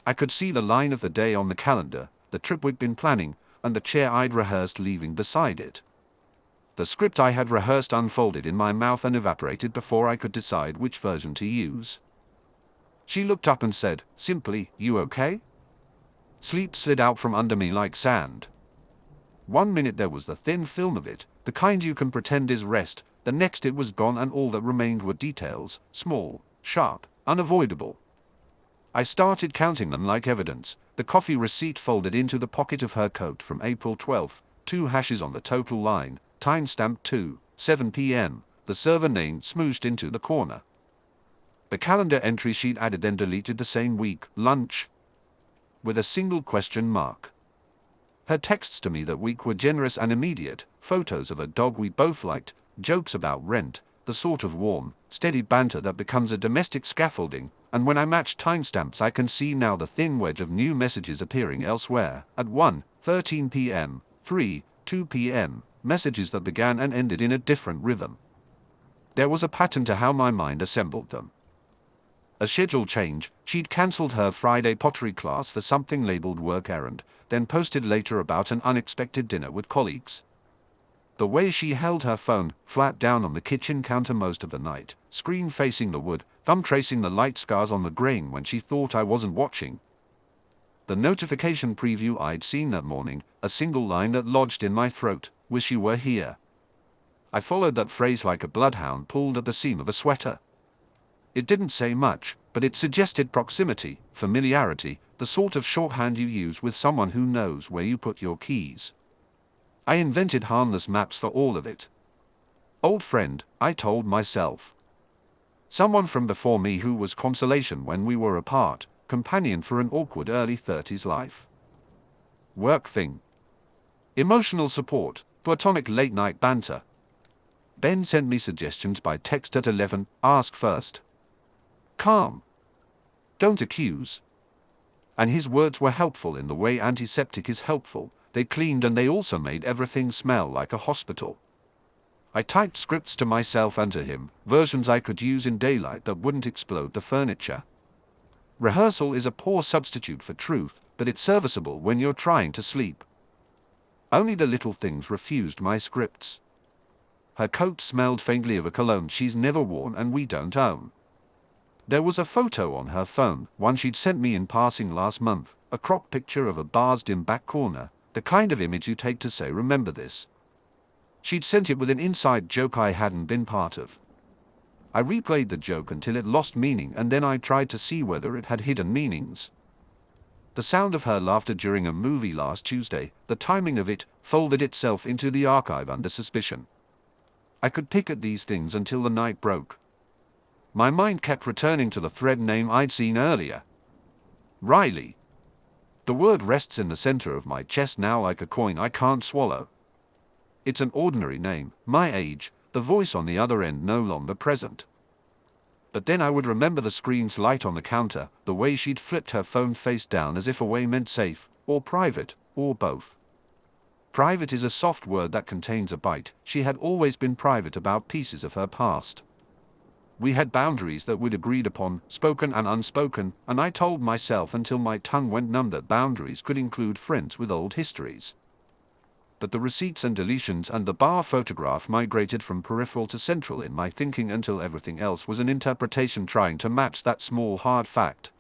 Speaker 1: I could see the line of the day on the calendar, the trip we'd been planning, and the chair I'd rehearsed leaving beside it. The script I had rehearsed unfolded in my mouth and evaporated before I could decide which version to use. She looked up and said, simply, "You okay?" Sleep slid out from under me like sand. 1 minute there was the thin film of it, the kind you can pretend is rest, the next it was gone and all that remained were details, small, sharp, unavoidable. I started counting them like evidence, the coffee receipt folded into the pocket of her coat from April 12th, 2 hashes on the total line, timestamp 2:07 p.m., the server name smooshed into the corner. The calendar entry she'd added then deleted the same week, lunch, with a single question mark. Her texts to me that week were generous and immediate, photos of a dog we both liked, jokes about rent, the sort of warm, steady banter that becomes a domestic scaffolding, and when I match timestamps I can see now the thin wedge of new messages appearing elsewhere, at 1:13 p.m., 3:02 p.m., messages that began and ended in a different rhythm. There was a pattern to how my mind assembled them. A schedule change, she'd cancelled her Friday pottery class for something labeled work errand, then posted later about an unexpected dinner with colleagues. The way she held her phone, flat down on the kitchen counter most of the night, screen facing the wood, thumb tracing the light scars on the grain when she thought I wasn't watching. The notification preview I'd seen that morning, a single line that lodged in my throat, "Wish you were here." I followed that phrase like a bloodhound pulled at the seam of a sweater. It didn't say much, but it suggested proximity, familiarity, the sort of shorthand you use with someone who knows where you put your keys. I invented harmless maps for all of it. Old friend, I told myself. Someone from before me who was consolation when we were apart, companion for an awkward early 30s life. Work thing. Emotional support, platonic late-night banter. Ben sent me suggestions by text at 11, ask first. Calm. Don't accuse. And his words were helpful in the way antiseptic is helpful. They cleaned and they also made everything smell like a hospital. I typed scripts to myself and to him, versions I could use in daylight that wouldn't explode the furniture. Rehearsal is a poor substitute for truth, but it's serviceable when you're trying to sleep. Only the little things refused my scripts. Her coat smelled faintly of a cologne she's never worn and we don't own. There was a photo on her phone, one she'd sent me in passing last month, a cropped picture of a bar's dim back corner, the kind of image you take to say remember this. She'd sent it with an inside joke I hadn't been part of. I replayed the joke until it lost meaning and then I tried to see whether it had hidden meanings. The sound of her laughter during a movie last Tuesday, the timing of it, folded itself into the archive under suspicion. I could pick at these things until the night broke. My mind kept returning to the thread name I'd seen earlier. Riley. The word rests in the center of my chest now like a coin I can't swallow. It's an ordinary name, my age, the voice on the other end no longer present. But then I would remember the screen's light on the counter, the way she'd flipped her phone face down as if away meant safe, or private, or both. Private is a soft word that contains a bite. She had always been private about pieces of her past. We had boundaries that we'd agreed upon, spoken and unspoken, and I told myself until my tongue went numb that boundaries could include friends with old histories. but the receipts and deletions and the bar photograph migrated from peripheral to central in my thinking until everything else was an interpretation trying to match that small hard fact.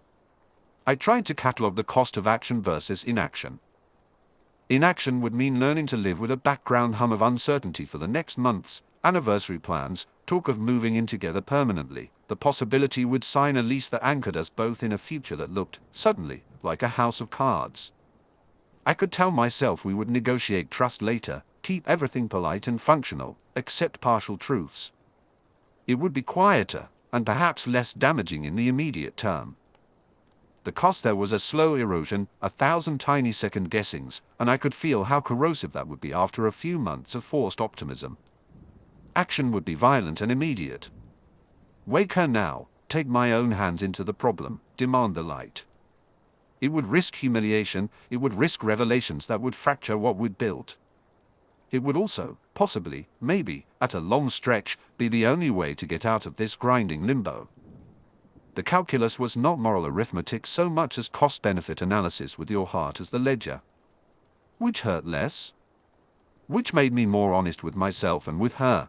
Speaker 1: I tried to catalog the cost of action versus inaction. Inaction would mean learning to live with a background hum of uncertainty for the next months, anniversary plans, talk of moving in together permanently, the possibility we'd sign a lease that anchored us both in a future that looked, suddenly, like a house of cards. I could tell myself we would negotiate trust later, keep everything polite and functional, accept partial truths. It would be quieter, and perhaps less damaging in the immediate term. The cost there was a slow erosion, 1,000 tiny second guessings, and I could feel how corrosive that would be after a few months of forced optimism. Action would be violent and immediate. Wake her now, take my own hands into the problem, demand the light. It would risk humiliation, it would risk revelations that would fracture what we'd built. It would also, possibly, maybe, at a long stretch, be the only way to get out of this grinding limbo. The calculus was not moral arithmetic so much as cost-benefit analysis with your heart as the ledger. Which hurt less? Which made me more honest with myself and with her?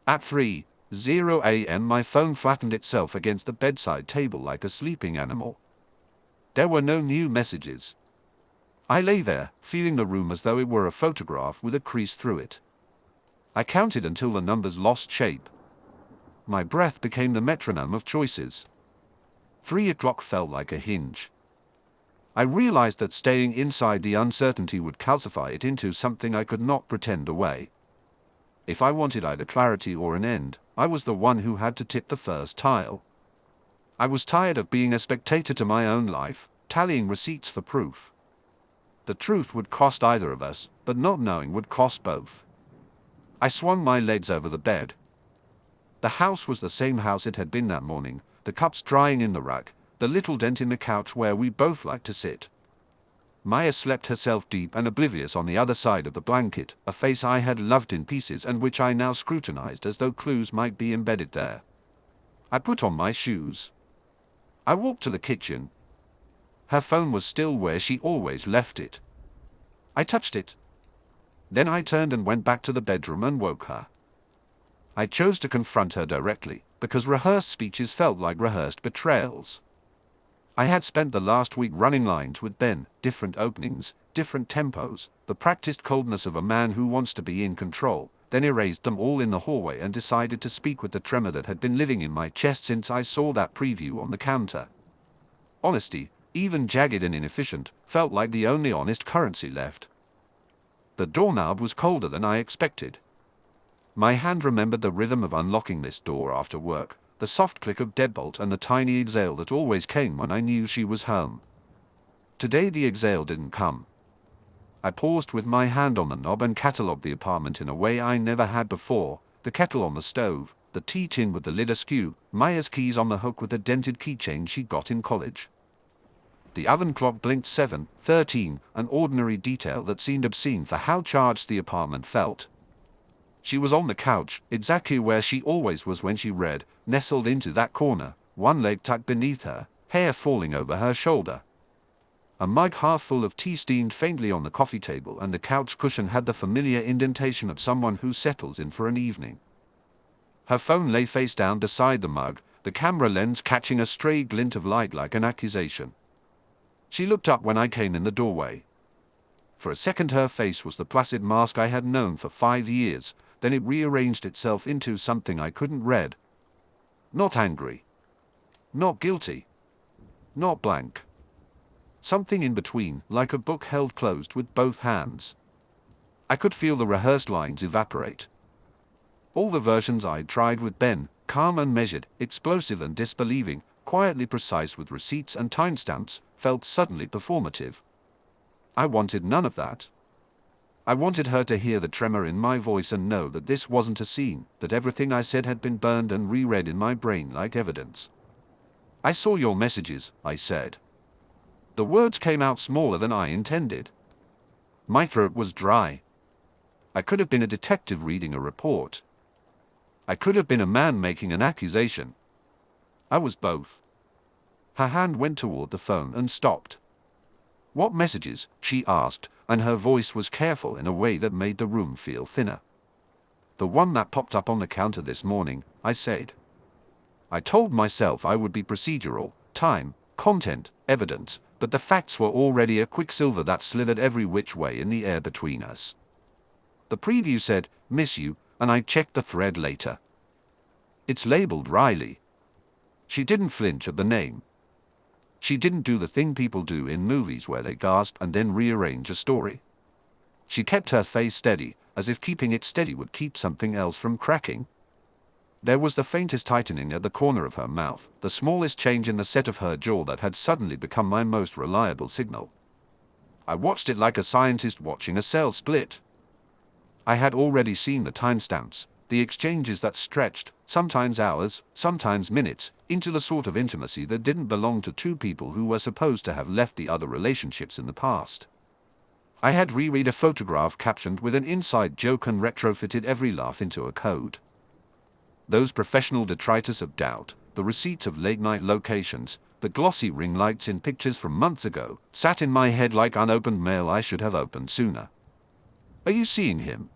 Speaker 1: At 3:00 a.m. my phone flattened itself against the bedside table like a sleeping animal. There were no new messages. I lay there, feeling the room as though it were a photograph with a crease through it. I counted until the numbers lost shape. My breath became the metronome of choices. 3 o'clock felt like a hinge. I realized that staying inside the uncertainty would calcify it into something I could not pretend away. If I wanted either clarity or an end, I was the one who had to tip the first tile. I was tired of being a spectator to my own life, tallying receipts for proof. The truth would cost either of us, but not knowing would cost both. I swung my legs over the bed. The house was the same house it had been that morning, the cups drying in the rack, the little dent in the couch where we both liked to sit. Maya slept herself deep and oblivious on the other side of the blanket, a face I had loved in pieces and which I now scrutinized as though clues might be embedded there. I put on my shoes. I walked to the kitchen. Her phone was still where she always left it. I touched it. Then I turned and went back to the bedroom and woke her. I chose to confront her directly, because rehearsed speeches felt like rehearsed betrayals. I had spent the last week running lines with Ben, different openings, different tempos, the practiced coldness of a man who wants to be in control, then erased them all in the hallway and decided to speak with the tremor that had been living in my chest since I saw that preview on the counter. Honesty, even jagged and inefficient, felt like the only honest currency left. The doorknob was colder than I expected. My hand remembered the rhythm of unlocking this door after work, the soft click of deadbolt and the tiny exhale that always came when I knew she was home. Today the exhale didn't come. I paused with my hand on the knob and catalogued the apartment in a way I never had before, the kettle on the stove, the tea tin with the lid askew, Maya's keys on the hook with the dented keychain she got in college. The oven clock blinked 7:13, an ordinary detail that seemed obscene for how charged the apartment felt. She was on the couch, exactly where she always was when she read, nestled into that corner, one leg tucked beneath her, hair falling over her shoulder. A mug half full of tea steamed faintly on the coffee table, and the couch cushion had the familiar indentation of someone who settles in for an evening. Her phone lay face down beside the mug, the camera lens catching a stray glint of light like an accusation. She looked up when I came in the doorway. For a second her face was the placid mask I had known for 5 years, then it rearranged itself into something I couldn't read. Not angry. Not guilty. Not blank. Something in between, like a book held closed with both hands. I could feel the rehearsed lines evaporate. All the versions I'd tried with Ben, calm and measured, explosive and disbelieving, quietly precise with receipts and timestamps, felt suddenly performative. I wanted none of that. I wanted her to hear the tremor in my voice and know that this wasn't a scene, that everything I said had been burned and reread in my brain like evidence. "I saw your messages," I said. The words came out smaller than I intended. My throat was dry. I could have been a detective reading a report. I could have been a man making an accusation. I was both. Her hand went toward the phone and stopped. What messages? She asked, and her voice was careful in a way that made the room feel thinner. The one that popped up on the counter this morning, I said. I told myself I would be procedural, time, content, evidence, but the facts were already a quicksilver that slithered every which way in the air between us. The preview said, "Miss you," and I checked the thread later. It's labeled Riley. She didn't flinch at the name. She didn't do the thing people do in movies where they gasp and then rearrange a story. She kept her face steady, as if keeping it steady would keep something else from cracking. There was the faintest tightening at the corner of her mouth, the smallest change in the set of her jaw that had suddenly become my most reliable signal. I watched it like a scientist watching a cell split. I had already seen the timestamps, the exchanges that stretched, sometimes hours, sometimes minutes, into the sort of intimacy that didn't belong to two people who were supposed to have left the other relationships in the past. I had reread a photograph captioned with an inside joke and retrofitted every laugh into a code. Those professional detritus of doubt, the receipts of late-night locations, the glossy ring lights in pictures from months ago, sat in my head like unopened mail I should have opened sooner. "Are you seeing him?"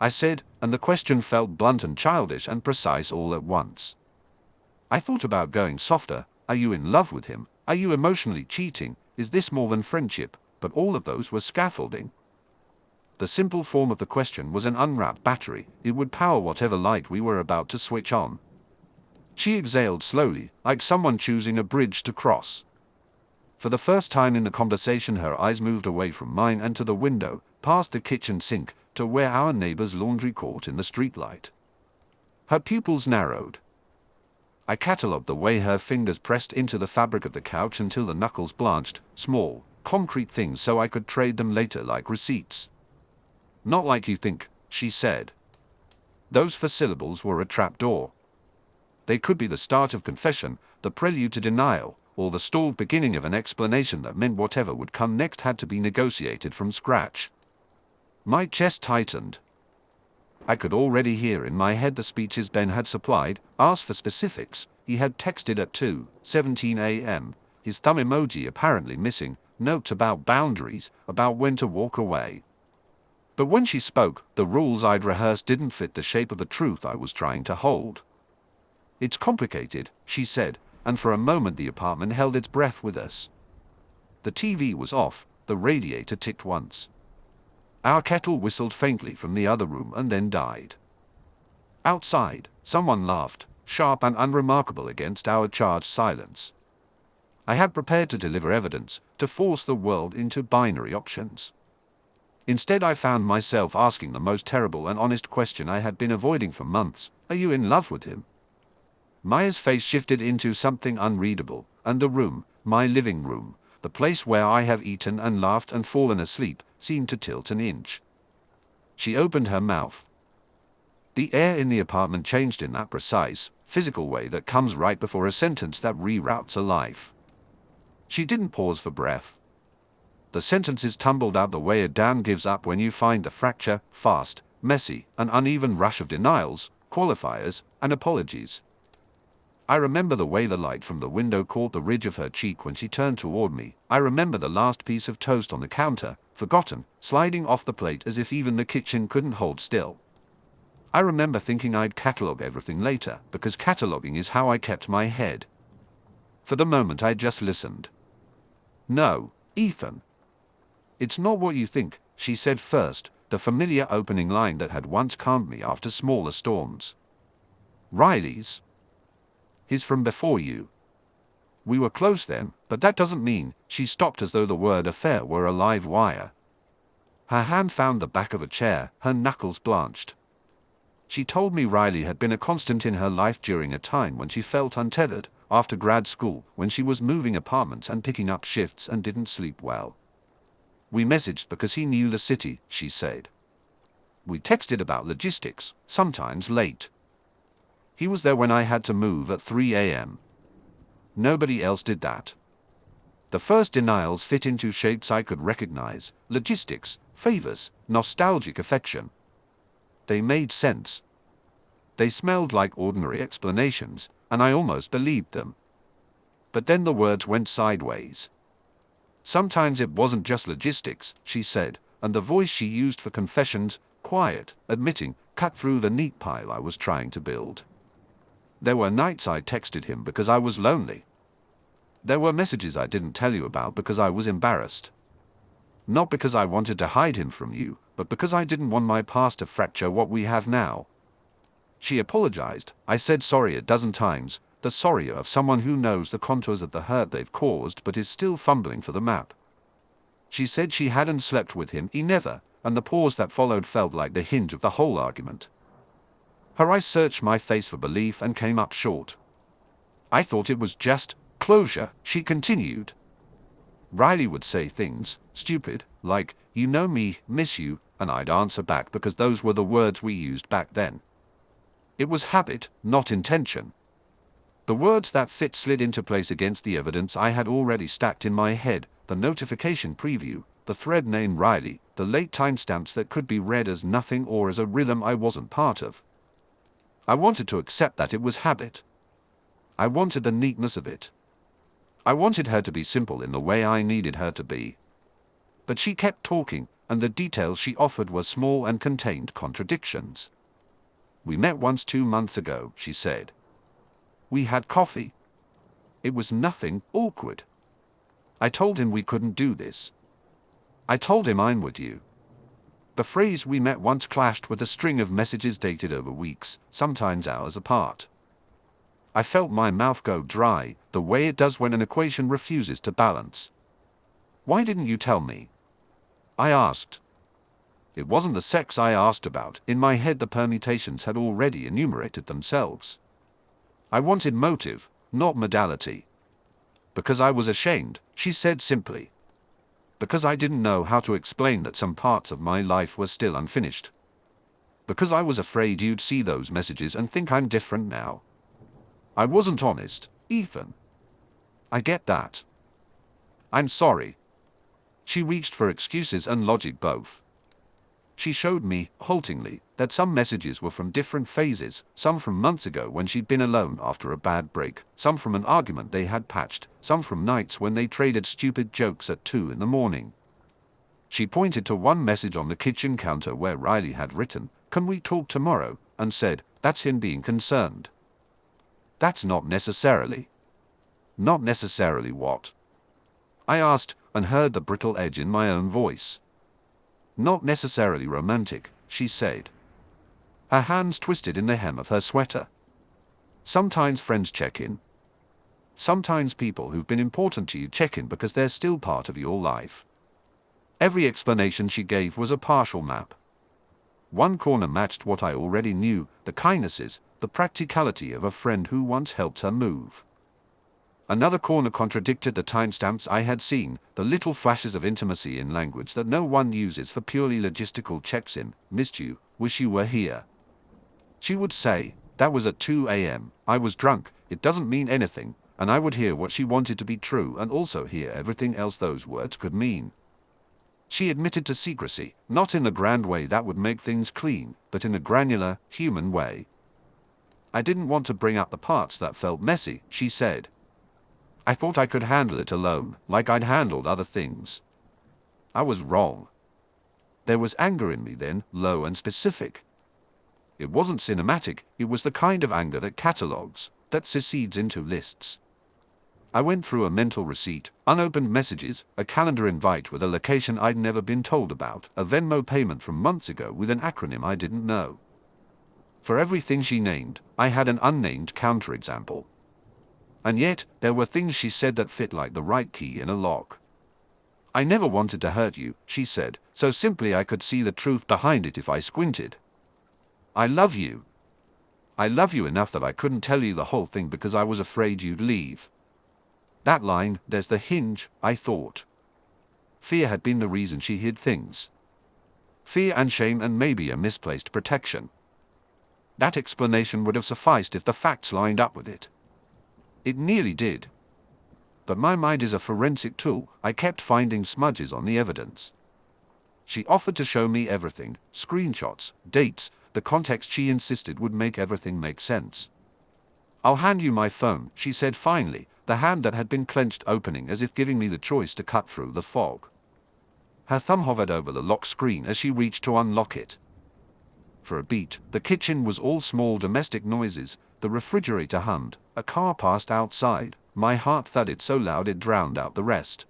Speaker 1: I said, and the question felt blunt and childish and precise all at once. I thought about going softer. Are you in love with him? Are you emotionally cheating? Is this more than friendship? But all of those were scaffolding. The simple form of the question was an unwrapped battery. It would power whatever light we were about to switch on. She exhaled slowly, like someone choosing a bridge to cross. For the first time in the conversation, her eyes moved away from mine and to the window, past the kitchen sink, to where our neighbor's laundry caught in the streetlight. Her pupils narrowed. I catalogued the way her fingers pressed into the fabric of the couch until the knuckles blanched, small, concrete things so I could trade them later like receipts. "Not like you think," she said. Those 4 syllables were a trapdoor. They could be the start of confession, the prelude to denial, or the stalled beginning of an explanation that meant whatever would come next had to be negotiated from scratch. My chest tightened. I could already hear in my head the speeches Ben had supplied, asked for specifics. He had texted at 2:17 a.m., his thumb emoji apparently missing, notes about boundaries, about when to walk away. But when she spoke, the rules I'd rehearsed didn't fit the shape of the truth I was trying to hold. "It's complicated," she said, and for a moment the apartment held its breath with us. The TV was off, the radiator ticked once. Our kettle whistled faintly from the other room and then died. Outside, someone laughed, sharp and unremarkable against our charged silence. I had prepared to deliver evidence, to force the world into binary options. Instead, I found myself asking the most terrible and honest question I had been avoiding for months: "Are you in love with him?" Maya's face shifted into something unreadable, and the room, my living room, the place where I have eaten and laughed and fallen asleep, seemed to tilt an inch. She opened her mouth. The air in the apartment changed in that precise, physical way that comes right before a sentence that reroutes a life. She didn't pause for breath. The sentences tumbled out the way a dam gives up when you find the fracture, fast, messy, an uneven rush of denials, qualifiers, and apologies. I remember the way the light from the window caught the ridge of her cheek when she turned toward me. I remember the last piece of toast on the counter, forgotten, sliding off the plate as if even the kitchen couldn't hold still. I remember thinking I'd catalog everything later, because cataloging is how I kept my head. For the moment I just listened. "No, Ethan. It's not what you think," she said first, the familiar opening line that had once calmed me after smaller storms. "Riley's. He's from before you. We were close then, but that doesn't mean..." She stopped as though the word affair were a live wire. Her hand found the back of a chair, her knuckles blanched. She told me Riley had been a constant in her life during a time when she felt untethered, after grad school, when she was moving apartments and picking up shifts and didn't sleep well. "We messaged because he knew the city," she said. "We texted about logistics, sometimes late. He was there when I had to move at 3 a.m. Nobody else did that." The first denials fit into shapes I could recognize: logistics, favors, nostalgic affection. They made sense. They smelled like ordinary explanations, and I almost believed them. But then the words went sideways. Sometimes it wasn't just logistics, she said, and the voice she used for confessions, quiet, admitting, cut through the neat pile I was trying to build. There were nights I texted him because I was lonely. There were messages I didn't tell you about because I was embarrassed. Not because I wanted to hide him from you, but because I didn't want my past to fracture what we have now. She apologized. I said sorry a dozen times, the sorry of someone who knows the contours of the hurt they've caused but is still fumbling for the map. She said she hadn't slept with him, he never, and the pause that followed felt like the hinge of the whole argument. Her eyes searched my face for belief and came up short. I thought it was just closure, she continued. Riley would say things, stupid, like, you know me, miss you, and I'd answer back because those were the words we used back then. It was habit, not intention. The words that fit slid into place against the evidence I had already stacked in my head, the notification preview, the thread name Riley, the late timestamps that could be read as nothing or as a rhythm I wasn't part of. I wanted to accept that it was habit. I wanted the neatness of it. I wanted her to be simple in the way I needed her to be. But she kept talking, and the details she offered were small and contained contradictions. We met once 2 months ago, she said. We had coffee. It was nothing awkward. I told him we couldn't do this. I told him I'm with you. The phrase we met once clashed with a string of messages dated over weeks, sometimes hours apart. I felt my mouth go dry, the way it does when an equation refuses to balance. Why didn't you tell me? I asked. It wasn't the sex I asked about. In my head the permutations had already enumerated themselves. I wanted motive, not modality. Because I was ashamed, she said simply. Because I didn't know how to explain that some parts of my life were still unfinished. Because I was afraid you'd see those messages and think I'm different now. I wasn't honest, Ethan. I get that. I'm sorry. She reached for excuses and logic both. She showed me, haltingly, that some messages were from different phases, some from months ago when she'd been alone after a bad break, some from an argument they had patched, some from nights when they traded stupid jokes at 2 in the morning. She pointed to one message on the kitchen counter where Riley had written, "Can we talk tomorrow?" and said, "That's him being concerned." That's not necessarily. Not necessarily what? I asked, and heard the brittle edge in my own voice. Not necessarily romantic, she said. Her hands twisted in the hem of her sweater. Sometimes friends check in. Sometimes people who've been important to you check in because they're still part of your life. Every explanation she gave was a partial map. One corner matched what I already knew, the kindnesses, the practicality of a friend who once helped her move. Another corner contradicted the timestamps I had seen, the little flashes of intimacy in language that no one uses for purely logistical checks in, missed you, wish you were here. She would say, that was at 2 a.m., I was drunk, it doesn't mean anything, and I would hear what she wanted to be true and also hear everything else those words could mean. She admitted to secrecy, not in the grand way that would make things clean, but in a granular, human way. I didn't want to bring up the parts that felt messy, she said. I thought I could handle it alone, like I'd handled other things. I was wrong. There was anger in me then, low and specific. It wasn't cinematic, it was the kind of anger that catalogs, that secedes into lists. I went through a mental receipt, unopened messages, a calendar invite with a location I'd never been told about, a Venmo payment from months ago with an acronym I didn't know. For everything she named, I had an unnamed counterexample. And yet, there were things she said that fit like the right key in a lock. I never wanted to hurt you, she said, so simply I could see the truth behind it if I squinted. I love you. I love you enough that I couldn't tell you the whole thing because I was afraid you'd leave. That line, there's the hinge, I thought. Fear had been the reason she hid things. Fear and shame and maybe a misplaced protection. That explanation would have sufficed if the facts lined up with it. It nearly did. But my mind is a forensic tool, I kept finding smudges on the evidence. She offered to show me everything, screenshots, dates, the context she insisted would make everything make sense. I'll hand you my phone, she said finally, the hand that had been clenched opening as if giving me the choice to cut through the fog. Her thumb hovered over the lock screen as she reached to unlock it. For a beat, the kitchen was all small domestic noises. The refrigerator hummed, a car passed outside, my heart thudded so loud it drowned out the rest.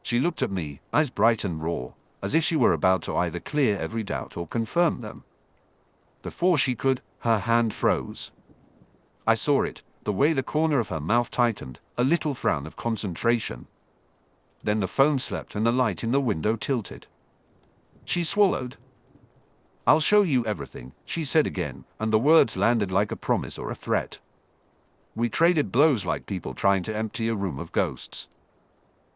Speaker 1: She looked at me, eyes bright and raw, as if she were about to either clear every doubt or confirm them. Before she could, her hand froze. I saw it, the way the corner of her mouth tightened, a little frown of concentration. Then the phone slept and the light in the window tilted. She swallowed. "I'll show you everything," she said again, and the words landed like a promise or a threat. We traded blows like people trying to empty a room of ghosts.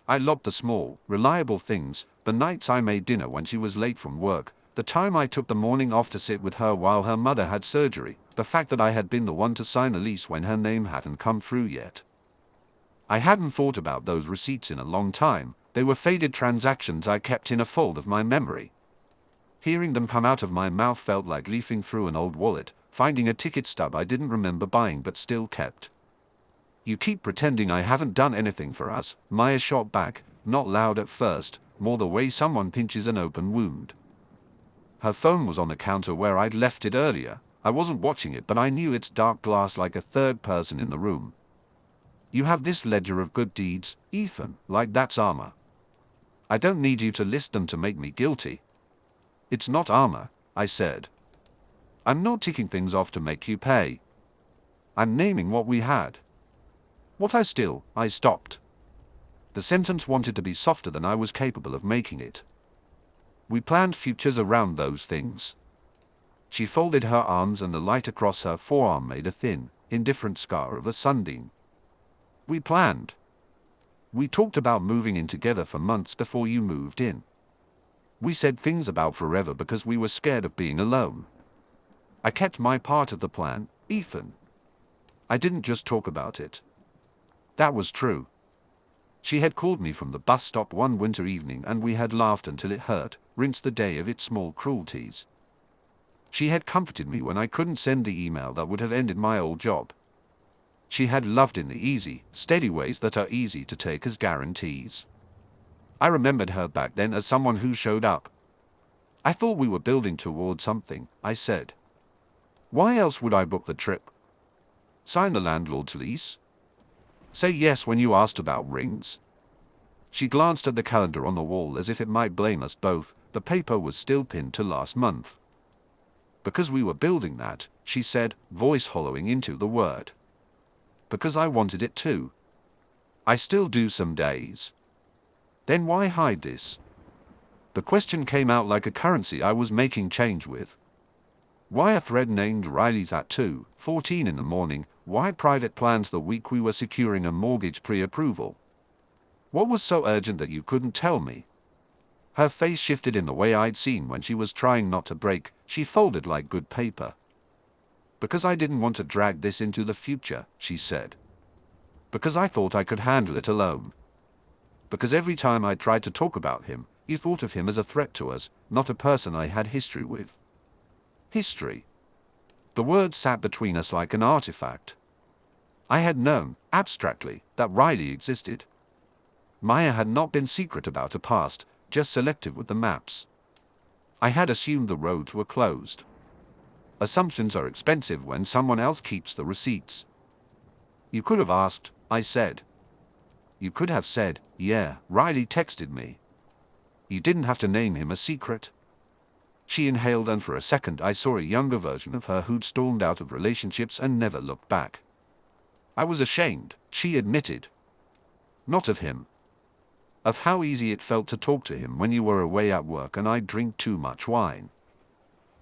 Speaker 1: I loved the small, reliable things, the nights I made dinner when she was late from work, the time I took the morning off to sit with her while her mother had surgery, the fact that I had been the one to sign a lease when her name hadn't come through yet. I hadn't thought about those receipts in a long time. They were faded transactions I kept in a fold of my memory. Hearing them come out of my mouth felt like leafing through an old wallet, finding a ticket stub I didn't remember buying but still kept. "You keep pretending I haven't done anything for us," Maya shot back, not loud at first, more the way someone pinches an open wound. Her phone was on the counter where I'd left it earlier. I wasn't watching it, but I knew its dark glass like a third person in the room. "You have this ledger of good deeds, Ethan, like that's armor. I don't need you to list them to make me guilty." "It's not armor," I said. "I'm not ticking things off to make you pay. I'm naming what we had." I stopped. The sentence wanted to be softer than I was capable of making it. "We planned futures around those things." She folded her arms and the light across her forearm made a thin, indifferent scar of a sunbeam. "We planned. We talked about moving in together for months before you moved in. We said things about forever because we were scared of being alone. I kept my part of the plan, Ethan. I didn't just talk about it." That was true. She had called me from the bus stop one winter evening and we had laughed until it hurt, rinsed the day of its small cruelties. She had comforted me when I couldn't send the email that would have ended my old job. She had loved in the easy, steady ways that are easy to take as guarantees. I remembered her back then as someone who showed up. "I thought we were building toward something," I said. "Why else would I book the trip? Sign the landlord's lease? Say yes when you asked about rings?" She glanced at the calendar on the wall as if it might blame us both. The paper was still pinned to last month. "Because we were building that," she said, voice hollowing into the word. "Because I wanted it too. I still do some days." "Then why hide this?" The question came out like a currency I was making change with. Why a thread named Riley's at 2:14 in the morning? Why private plans the week we were securing a mortgage pre-approval? What was so urgent that you couldn't tell me? Her face shifted in the way I'd seen when she was trying not to break. She folded like good paper. "Because I didn't want to drag this into the future," she said. "Because I thought I could handle it alone. Because every time I tried to talk about him, you thought of him as a threat to us, not a person I had history with." History. The word sat between us like an artifact. I had known, abstractly, that Riley existed. Maya had not been secret about a past, just selective with the maps. I had assumed the roads were closed. Assumptions are expensive when someone else keeps the receipts. "You could have asked," I said. "You could have said, yeah, Riley texted me. You didn't have to name him a secret." She inhaled and for a second I saw a younger version of her who'd stormed out of relationships and never looked back. "I was ashamed," she admitted. "Not of him. Of how easy it felt to talk to him when you were away at work and I'd drink too much wine.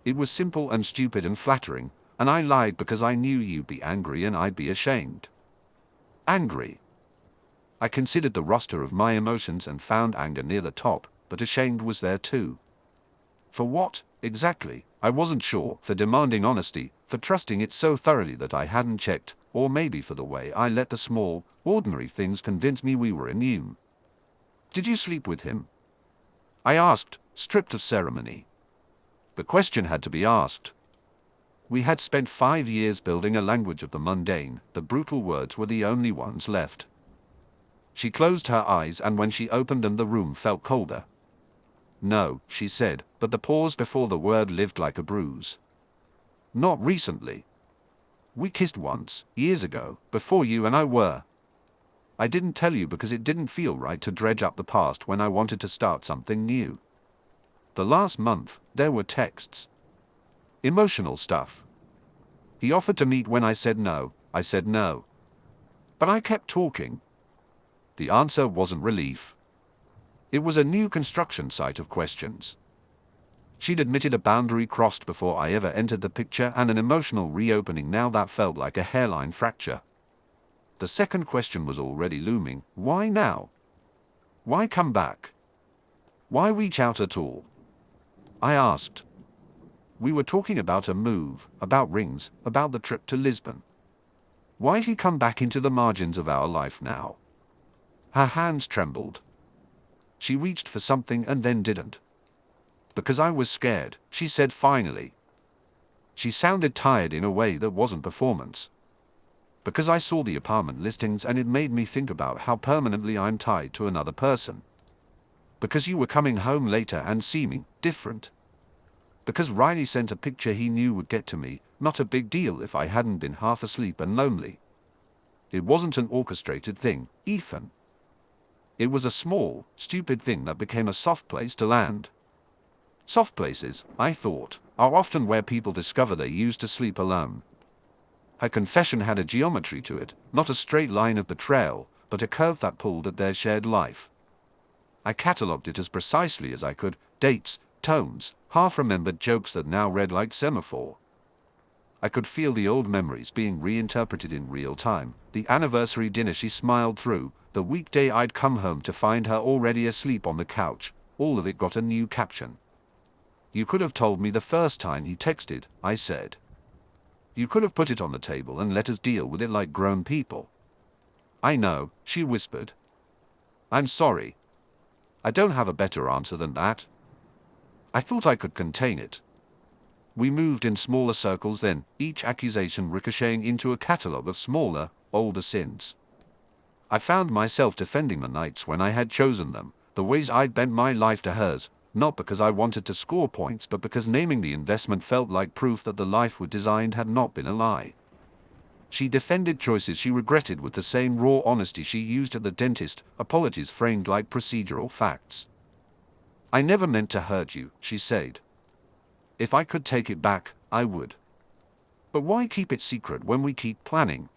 Speaker 1: It was simple and stupid and flattering, and I lied because I knew you'd be angry and I'd be ashamed." Angry. I considered the roster of my emotions and found anger near the top, but ashamed was there too. For what, exactly? I wasn't sure. For demanding honesty, for trusting it so thoroughly that I hadn't checked, or maybe for the way I let the small, ordinary things convince me we were immune. "Did you sleep with him?" I asked, stripped of ceremony. The question had to be asked. We had spent 5 years building a language of the mundane. The brutal words were the only ones left. She closed her eyes, and when she opened them the room felt colder. "No," she said, but the pause before the word lived like a bruise. "Not recently. We kissed once, years ago, before you and I were. I didn't tell you because it didn't feel right to dredge up the past when I wanted to start something new. The last month, there were texts. Emotional stuff. He offered to meet when I said no. I said no. But I kept talking. The answer wasn't relief. It was a new construction site of questions. She'd admitted a boundary crossed before I ever entered the picture, and an emotional reopening now that felt like a hairline fracture. The second question was already looming. Why now? Why come back? Why reach out at all? I asked. We were talking about a move, about rings, about the trip to Lisbon. Why'd he come back into the margins of our life now? Her hands trembled. She reached for something and then didn't. Because I was scared, she said finally. She sounded tired in a way that wasn't performance. Because I saw the apartment listings and it made me think about how permanently I'm tied to another person. Because you were coming home later and seeming different. Because Riley sent a picture he knew would get to me, not a big deal if I hadn't been half asleep and lonely. It wasn't an orchestrated thing, Ethan. It was a small, stupid thing that became a soft place to land. Soft places, I thought, are often where people discover they used to sleep alone. Her confession had a geometry to it, not a straight line of betrayal, but a curve that pulled at their shared life. I catalogued it as precisely as I could, dates, tones, half-remembered jokes that now read like semaphore. I could feel the old memories being reinterpreted in real time, the anniversary dinner she smiled through, the weekday I'd come home to find her already asleep on the couch, all of it got a new caption. You could have told me the first time he texted, I said. You could have put it on the table and let us deal with it like grown people. I know, she whispered. I'm sorry. I don't have a better answer than that. I thought I could contain it. We moved in smaller circles then, each accusation ricocheting into a catalogue of smaller, older sins. I found myself defending the nights when I had chosen them, the ways I'd bent my life to hers, not because I wanted to score points but because naming the investment felt like proof that the life we'd designed had not been a lie. She defended choices she regretted with the same raw honesty she used at the dentist, apologies framed like procedural facts. I never meant to hurt you, she said. If I could take it back, I would. But why keep it secret when we keep planning?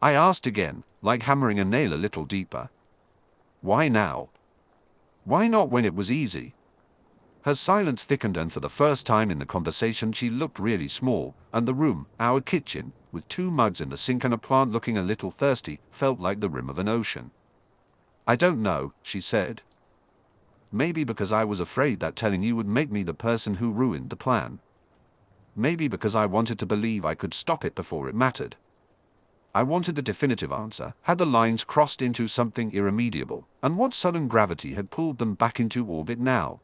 Speaker 1: I asked again, like hammering a nail a little deeper. Why now? Why not when it was easy? Her silence thickened, and for the first time in the conversation she looked really small, and the room, our kitchen, with 2 mugs in the sink and a plant looking a little thirsty, felt like the rim of an ocean. I don't know, she said. Maybe because I was afraid that telling you would make me the person who ruined the plan. Maybe because I wanted to believe I could stop it before it mattered. I wanted the definitive answer. Had the lines crossed into something irremediable, and what sudden gravity had pulled them back into orbit now?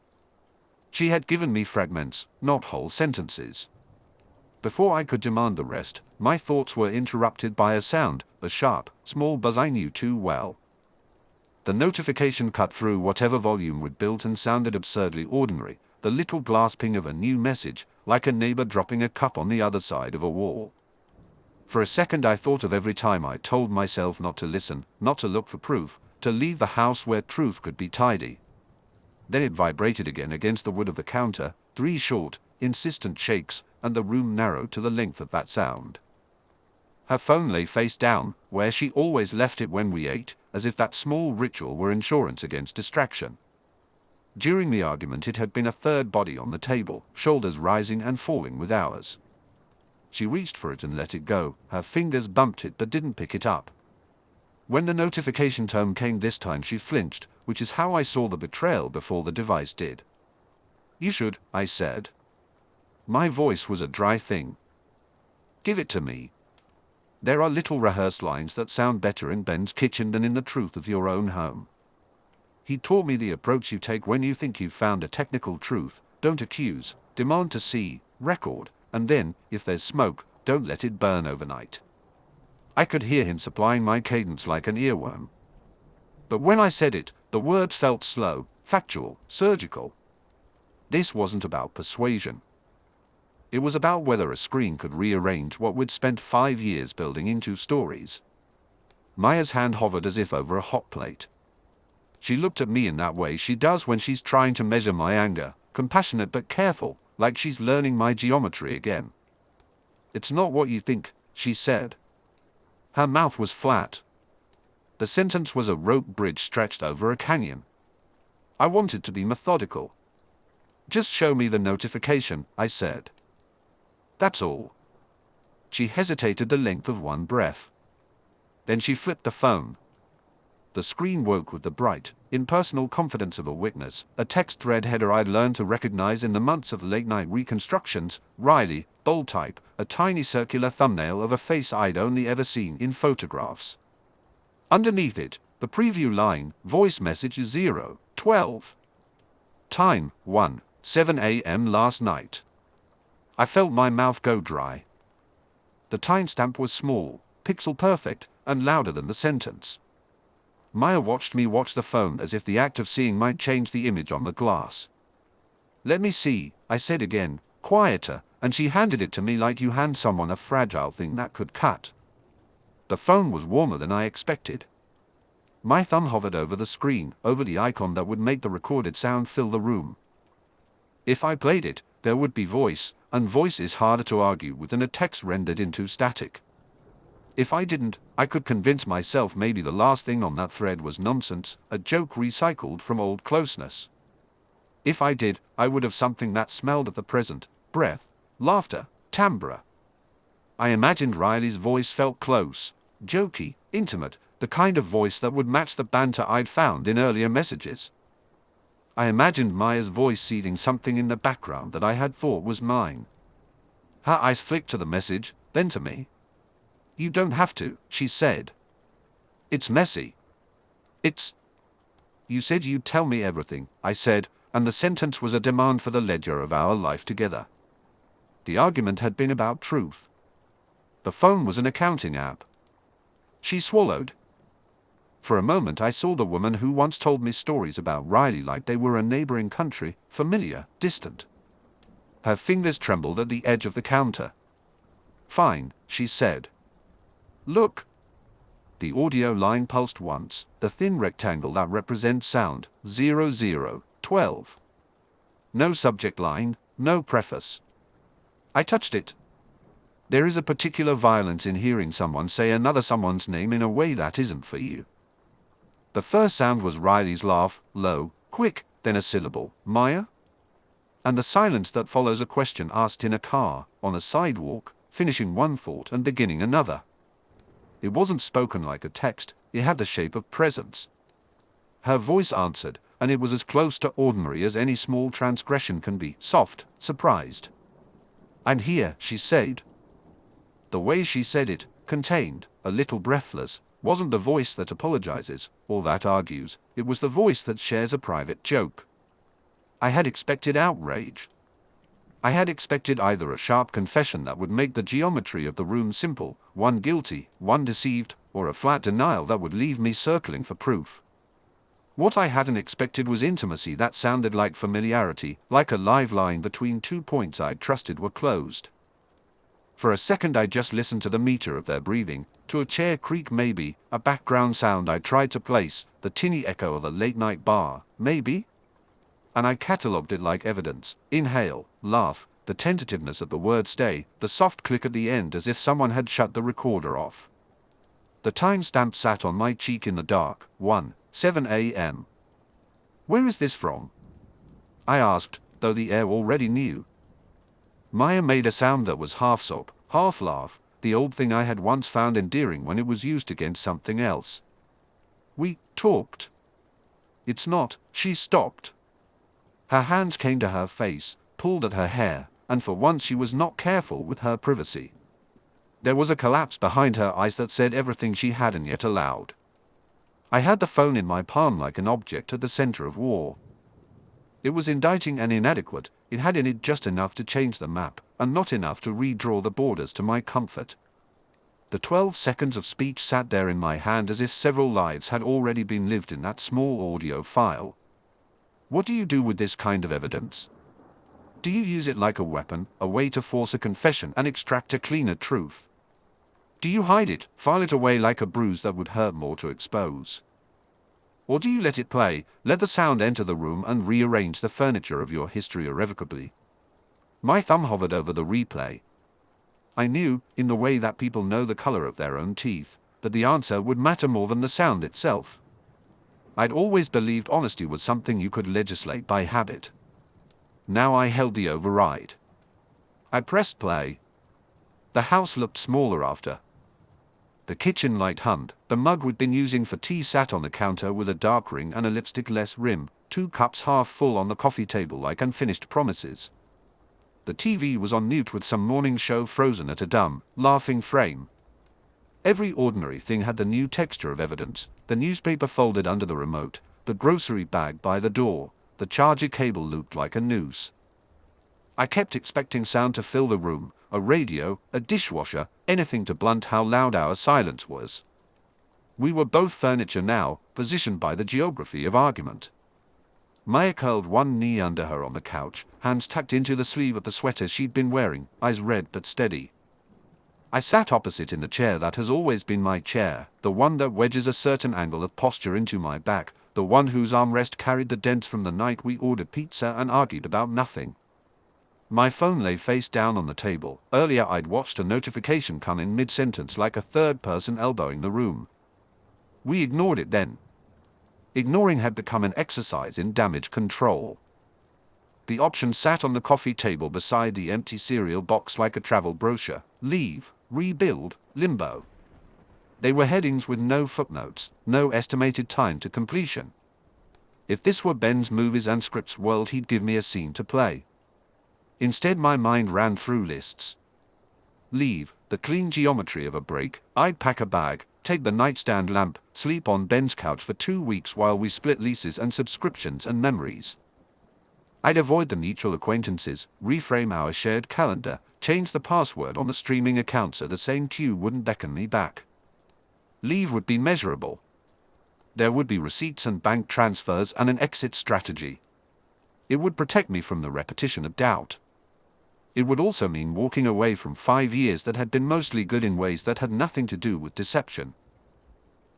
Speaker 1: She had given me fragments, not whole sentences. Before I could demand the rest, my thoughts were interrupted by a sound, a sharp, small buzz I knew too well. The notification cut through whatever volume we'd built and sounded absurdly ordinary, the little glass ping of a new message, like a neighbor dropping a cup on the other side of a wall. For a second I thought of every time I told myself not to listen, not to look for proof, to leave the house where truth could be tidy. Then it vibrated again against the wood of the counter, 3 short, insistent shakes, and the room narrowed to the length of that sound. Her phone lay face down, where she always left it when we ate, as if that small ritual were insurance against distraction. During the argument it had been a third body on the table, shoulders rising and falling with ours. She reached for it and let it go, her fingers bumped it but didn't pick it up. When the notification tone came this time she flinched, which is how I saw the betrayal before the device did. You should, I said. My voice was a dry thing. Give it to me. There are little rehearsed lines that sound better in Ben's kitchen than in the truth of your own home. He taught me the approach you take when you think you've found a technical truth: don't accuse, demand to see, record, and then, if there's smoke, don't let it burn overnight. I could hear him supplying my cadence like an earworm. But when I said it, the words felt slow, factual, surgical. This wasn't about persuasion. It was about whether a screen could rearrange what we'd spent 5 years building into stories. Maya's hand hovered as if over a hot plate. She looked at me in that way she does when she's trying to measure my anger, compassionate but careful, like she's learning my geometry again. "It's not what you think," she said. Her mouth was flat. The sentence was a rope bridge stretched over a canyon. I wanted to be methodical. "Just show me the notification," I said. "That's all." She hesitated the length of one breath. Then she flipped the phone. The screen woke with the bright, impersonal confidence of a witness, a text thread header I'd learned to recognize in the months of late-night reconstructions, Riley, bold type, a tiny circular thumbnail of a face I'd only ever seen in photographs. Underneath it, the preview line, voice message 0:12. Time, 1:07 a.m. last night. I felt my mouth go dry. The timestamp was small, pixel perfect, and louder than the sentence. Maya watched me watch the phone as if the act of seeing might change the image on the glass. "Let me see," I said again, quieter, and she handed it to me like you hand someone a fragile thing that could cut. The phone was warmer than I expected. My thumb hovered over the screen, over the icon that would make the recorded sound fill the room. If I played it, there would be voice, and voice is harder to argue with than a text rendered into static. If I didn't, I could convince myself maybe the last thing on that thread was nonsense, a joke recycled from old closeness. If I did, I would have something that smelled of the present, breath, laughter, timbre. I imagined Riley's voice felt close, jokey, intimate, the kind of voice that would match the banter I'd found in earlier messages. I imagined Maya's voice seeding something in the background that I had thought was mine. Her eyes flicked to the message, then to me. "You don't have to," she said. "It's messy. You said you'd tell me everything," I said, and the sentence was a demand for the ledger of our life together. The argument had been about truth. The phone was an accounting app. She swallowed. For a moment I saw the woman who once told me stories about Riley like they were a neighboring country, familiar, distant. Her fingers trembled at the edge of the counter. "Fine," she said. "Look." The audio line pulsed once, the thin rectangle that represents sound, 0012. No subject line, no preface. I touched it. There is a particular violence in hearing someone say another someone's name in a way that isn't for you. The first sound was Riley's laugh, low, quick, then a syllable, "Maya?" And the silence that follows a question asked in a car, on a sidewalk, finishing one thought and beginning another. It wasn't spoken like a text, it had the shape of presence. Her voice answered, and it was as close to ordinary as any small transgression can be, soft, surprised. "I'm here," she said. The way she said it, contained, a little breathless, wasn't the voice that apologizes, or that argues, it was the voice that shares a private joke. I had expected outrage. I had expected either a sharp confession that would make the geometry of the room simple, one guilty, one deceived, or a flat denial that would leave me circling for proof. What I hadn't expected was intimacy that sounded like familiarity, like a live line between 2 points I'd trusted were closed. For a second I just listened to the meter of their breathing, to a chair creak maybe, a background sound I tried to place, the tinny echo of a late-night bar, maybe? And I catalogued it like evidence, inhale, laugh, the tentativeness of the word stay, the soft click at the end as if someone had shut the recorder off. The timestamp sat on my cheek in the dark, 1:07 a.m. "Where is this from?" I asked, though the air already knew. Maya made a sound that was half sob, half laugh, the old thing I had once found endearing when it was used against something else. "We talked." "It's not," she stopped. Her hands came to her face, pulled at her hair, and for once she was not careful with her privacy. There was a collapse behind her eyes that said everything she hadn't yet allowed. I had the phone in my palm like an object at the center of war. It was indicting and inadequate, it had in it just enough to change the map, and not enough to redraw the borders to my comfort. The 12 seconds of speech sat there in my hand as if several lives had already been lived in that small audio file. What do you do with this kind of evidence? Do you use it like a weapon, a way to force a confession and extract a cleaner truth? Do you hide it, file it away like a bruise that would hurt more to expose? Or do you let it play, let the sound enter the room and rearrange the furniture of your history irrevocably? My thumb hovered over the replay. I knew, in the way that people know the color of their own teeth, that the answer would matter more than the sound itself. I'd always believed honesty was something you could legislate by habit. Now I held the override. I pressed play. The house looked smaller after. The kitchen light hummed. The mug we'd been using for tea sat on the counter with a dark ring and a lipstick-less rim, 2 cups half full on the coffee table like unfinished promises. The TV was on mute with some morning show frozen at a dumb, laughing frame. Every ordinary thing had the new texture of evidence: the newspaper folded under the remote, the grocery bag by the door, the charger cable looped like a noose. I kept expecting sound to fill the room, a radio, a dishwasher, anything to blunt how loud our silence was. We were both furniture now, positioned by the geography of argument. Maya curled one knee under her on the couch, hands tucked into the sleeve of the sweater she'd been wearing, eyes red but steady. I sat opposite in the chair that has always been my chair, the one that wedges a certain angle of posture into my back, the one whose armrest carried the dents from the night we ordered pizza and argued about nothing. My phone lay face down on the table. Earlier I'd watched a notification come in mid-sentence like a third person elbowing the room. We ignored it then. Ignoring had become an exercise in damage control. The option sat on the coffee table beside the empty cereal box like a travel brochure: leave, rebuild, limbo. They were headings with no footnotes, no estimated time to completion. If this were Ben's movies and scripts world, he'd give me a scene to play. Instead my mind ran through lists. Leave, the clean geometry of a break. I'd pack a bag, take the nightstand lamp, sleep on Ben's couch for 2 weeks while we split leases and subscriptions and memories. I'd avoid the mutual acquaintances, reframe our shared calendar, change the password on the streaming account so the same queue wouldn't beckon me back. Leave would be measurable. There would be receipts and bank transfers and an exit strategy. It would protect me from the repetition of doubt. It would also mean walking away from 5 years that had been mostly good in ways that had nothing to do with deception.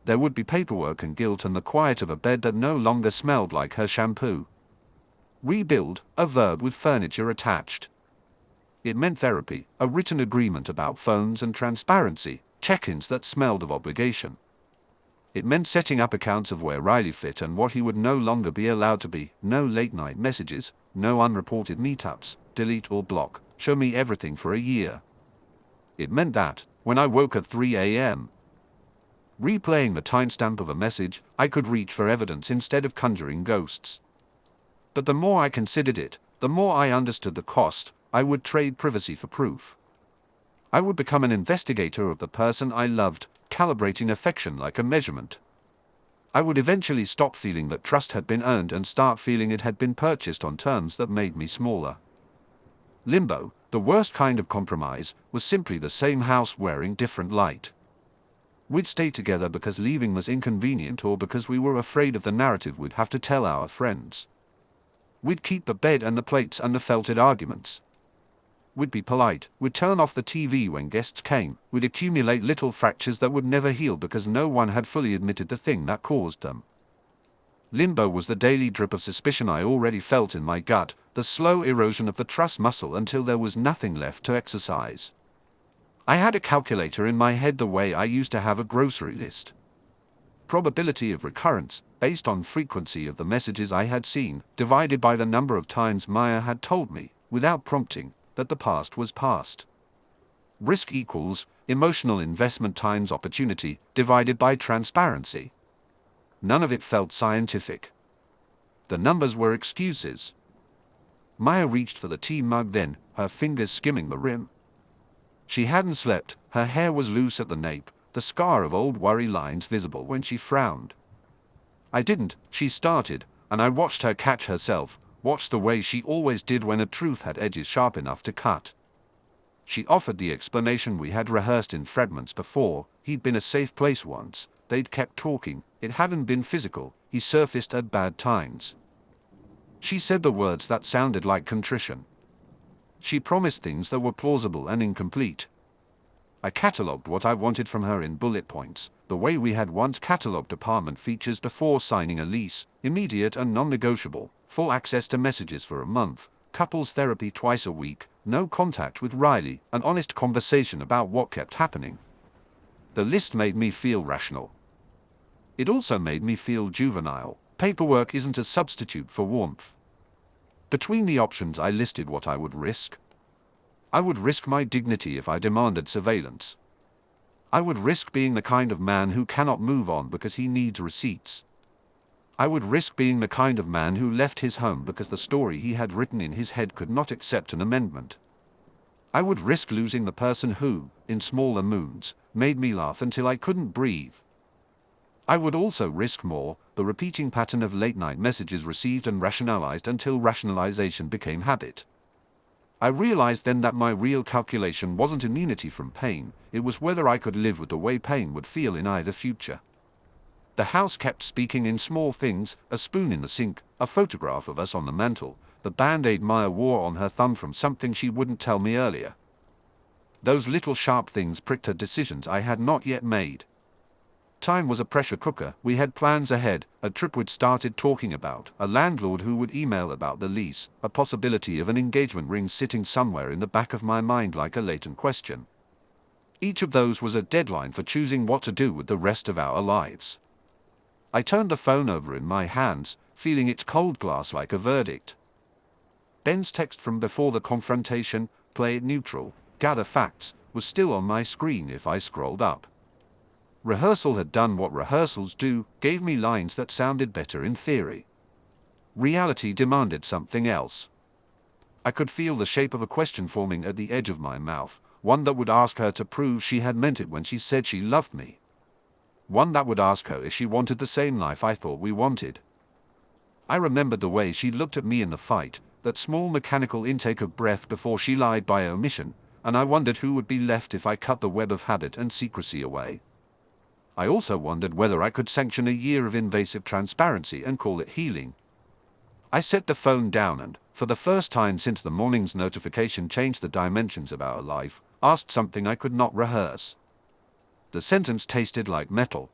Speaker 1: There would be paperwork and guilt and the quiet of a bed that no longer smelled like her shampoo. Rebuild, a verb with furniture attached. It meant therapy, a written agreement about phones and transparency, check-ins that smelled of obligation. It meant setting up accounts of where Riley fit and what he would no longer be allowed to be: no late-night messages, no unreported meetups, delete or block, show me everything for a year. It meant that, when I woke at 3 a.m., replaying the timestamp of a message, I could reach for evidence instead of conjuring ghosts. But the more I considered it, the more I understood the cost. I would trade privacy for proof. I would become an investigator of the person I loved, calibrating affection like a measurement. I would eventually stop feeling that trust had been earned and start feeling it had been purchased on terms that made me smaller. Limbo, the worst kind of compromise, was simply the same house wearing different light. We'd stay together because leaving was inconvenient or because we were afraid of the narrative we'd have to tell our friends. We'd keep the bed and the plates and the felted arguments. We'd be polite, we'd turn off the TV when guests came, we'd accumulate little fractures that would never heal because no one had fully admitted the thing that caused them. Limbo was the daily drip of suspicion I already felt in my gut, the slow erosion of the trust muscle until there was nothing left to exercise. I had a calculator in my head the way I used to have a grocery list. Probability of recurrence, based on frequency of the messages I had seen, divided by the number of times Maya had told me, without prompting, that the past was past. Risk equals emotional investment times opportunity, divided by transparency. None of it felt scientific. The numbers were excuses. Maya reached for the tea mug then, her fingers skimming the rim. She hadn't slept, her hair was loose at the nape, the scar of old worry lines visible when she frowned. I didn't, she started, and I watched her catch herself, watched the way she always did when a truth had edges sharp enough to cut. She offered the explanation we had rehearsed in fragments before. He'd been a safe place once. They'd kept talking. It hadn't been physical. He surfaced at bad times. She said the words that sounded like contrition. She promised things that were plausible and incomplete. I catalogued what I wanted from her in bullet points, the way we had once catalogued apartment features before signing a lease: immediate and non-negotiable, full access to messages for a month, couples therapy twice a week, no contact with Riley, an honest conversation about what kept happening. The list made me feel rational. It also made me feel juvenile. Paperwork isn't a substitute for warmth. Between the options I listed what I would risk. I would risk my dignity if I demanded surveillance. I would risk being the kind of man who cannot move on because he needs receipts. I would risk being the kind of man who left his home because the story he had written in his head could not accept an amendment. I would risk losing the person who, in smaller moons, made me laugh until I couldn't breathe. I would also risk more, the repeating pattern of late-night messages received and rationalized until rationalization became habit. I realized then that my real calculation wasn't immunity from pain, it was whether I could live with the way pain would feel in either future. The house kept speaking in small things: a spoon in the sink, a photograph of us on the mantel, the band-aid Maya wore on her thumb from something she wouldn't tell me earlier. Those little sharp things pricked at decisions I had not yet made. Time was a pressure cooker. We had plans ahead, a trip we'd started talking about, a landlord who would email about the lease, a possibility of an engagement ring sitting somewhere in the back of my mind like a latent question. Each of those was a deadline for choosing what to do with the rest of our lives. I turned the phone over in my hands, feeling its cold glass like a verdict. Ben's text from before the confrontation, play it neutral, gather facts, was still on my screen if I scrolled up. Rehearsal had done what rehearsals do, gave me lines that sounded better in theory. Reality demanded something else. I could feel the shape of a question forming at the edge of my mouth, one that would ask her to prove she had meant it when she said she loved me. One that would ask her if she wanted the same life I thought we wanted. I remembered the way she looked at me in the fight, that small mechanical intake of breath before she lied by omission, and I wondered who would be left if I cut the web of habit and secrecy away. I also wondered whether I could sanction a year of invasive transparency and call it healing. I set the phone down and, for the first time since the morning's notification changed the dimensions of our life, asked something I could not rehearse. The sentence tasted like metal.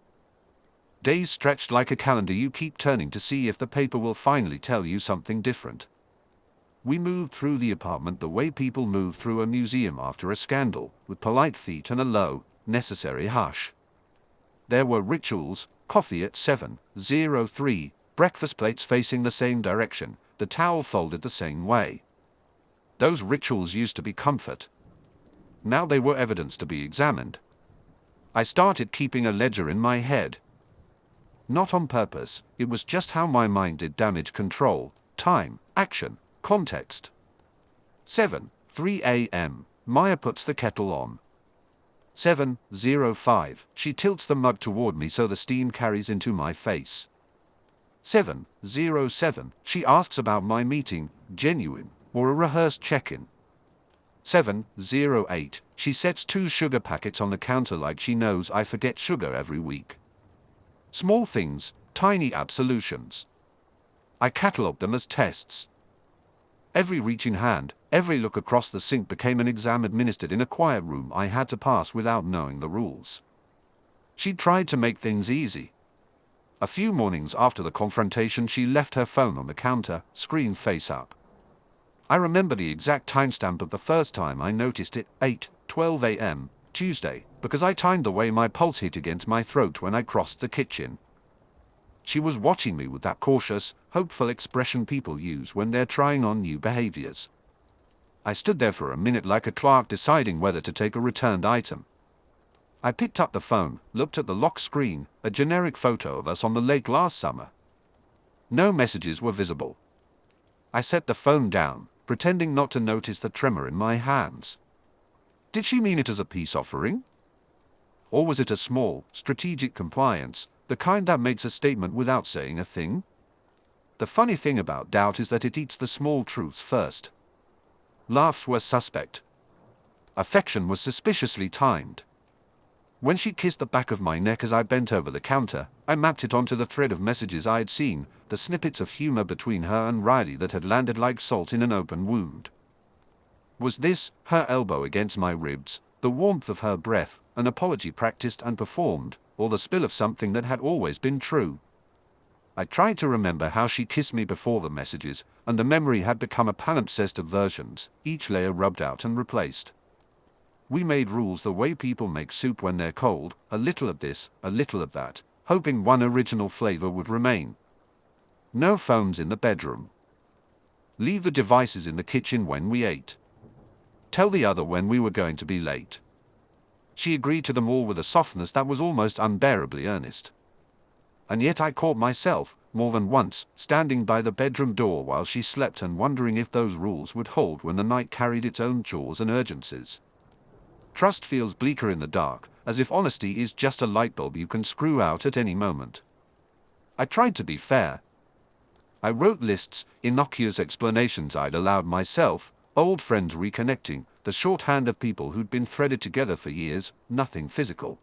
Speaker 1: Days stretched like a calendar you keep turning to see if the paper will finally tell you something different. We moved through the apartment the way people move through a museum after a scandal, with polite feet and a low, necessary hush. There were rituals: coffee at 7:03, breakfast plates facing the same direction, the towel folded the same way. Those rituals used to be comfort. Now they were evidence to be examined. I started keeping a ledger in my head. Not on purpose, it was just how my mind did damage control: time, action, context. 7:03 a.m. Maya puts the kettle on. 7:05, she tilts the mug toward me so the steam carries into my face. 7:07, she asks about my meeting, genuine, or a rehearsed check-in. 7:08, she sets 2 sugar packets on the counter like she knows I forget sugar every week. Small things, tiny absolutions. I catalogued them as tests. Every reaching hand, every look across the sink became an exam administered in a quiet room I had to pass without knowing the rules. She tried to make things easy. A few mornings after the confrontation, she left her phone on the counter, screen face up. I remember the exact timestamp of the first time I noticed it: 8:12 a.m., Tuesday, because I timed the way my pulse hit against my throat when I crossed the kitchen. She was watching me with that cautious, hopeful expression people use when they're trying on new behaviors. I stood there for a minute like a clerk deciding whether to take a returned item. I picked up the phone, looked at the lock screen, a generic photo of us on the lake last summer. No messages were visible. I set the phone down, pretending not to notice the tremor in my hands. Did she mean it as a peace offering? Or was it a small, strategic compliance, the kind that makes a statement without saying a thing? The funny thing about doubt is that it eats the small truths first. Laughs were suspect. Affection was suspiciously timed. When she kissed the back of my neck as I bent over the counter, I mapped it onto the thread of messages I had seen, the snippets of humor between her and Riley that had landed like salt in an open wound. Was this, her elbow against my ribs, the warmth of her breath, an apology practiced and performed, or the spill of something that had always been true? I tried to remember how she kissed me before the messages, and the memory had become a palimpsest of versions, each layer rubbed out and replaced. We made rules the way people make soup when they're cold, a little of this, a little of that, hoping one original flavor would remain. No phones in the bedroom. Leave the devices in the kitchen when we ate. Tell the other when we were going to be late. She agreed to them all with a softness that was almost unbearably earnest. And yet I caught myself, more than once, standing by the bedroom door while she slept and wondering if those rules would hold when the night carried its own chores and urgencies. Trust feels bleaker in the dark, as if honesty is just a light bulb you can screw out at any moment. I tried to be fair. I wrote lists, innocuous explanations I'd allowed myself, old friends reconnecting, the shorthand of people who'd been threaded together for years, nothing physical.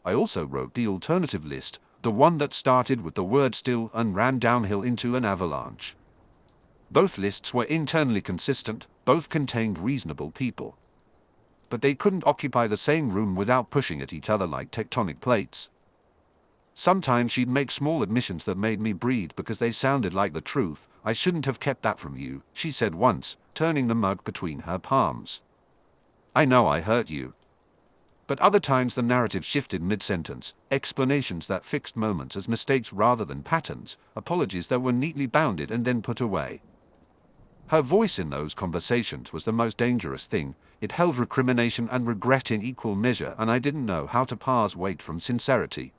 Speaker 1: I also wrote the alternative list, the one that started with the word still and ran downhill into an avalanche. Both lists were internally consistent, both contained reasonable people. But they couldn't occupy the same room without pushing at each other like tectonic plates. Sometimes she'd make small admissions that made me breathe because they sounded like the truth. I shouldn't have kept that from you, she said once, turning the mug between her palms. I know I hurt you. But other times the narrative shifted mid-sentence, explanations that fixed moments as mistakes rather than patterns, apologies that were neatly bounded and then put away. Her voice in those conversations was the most dangerous thing. It held recrimination and regret in equal measure, and I didn't know how to parse weight from sincerity.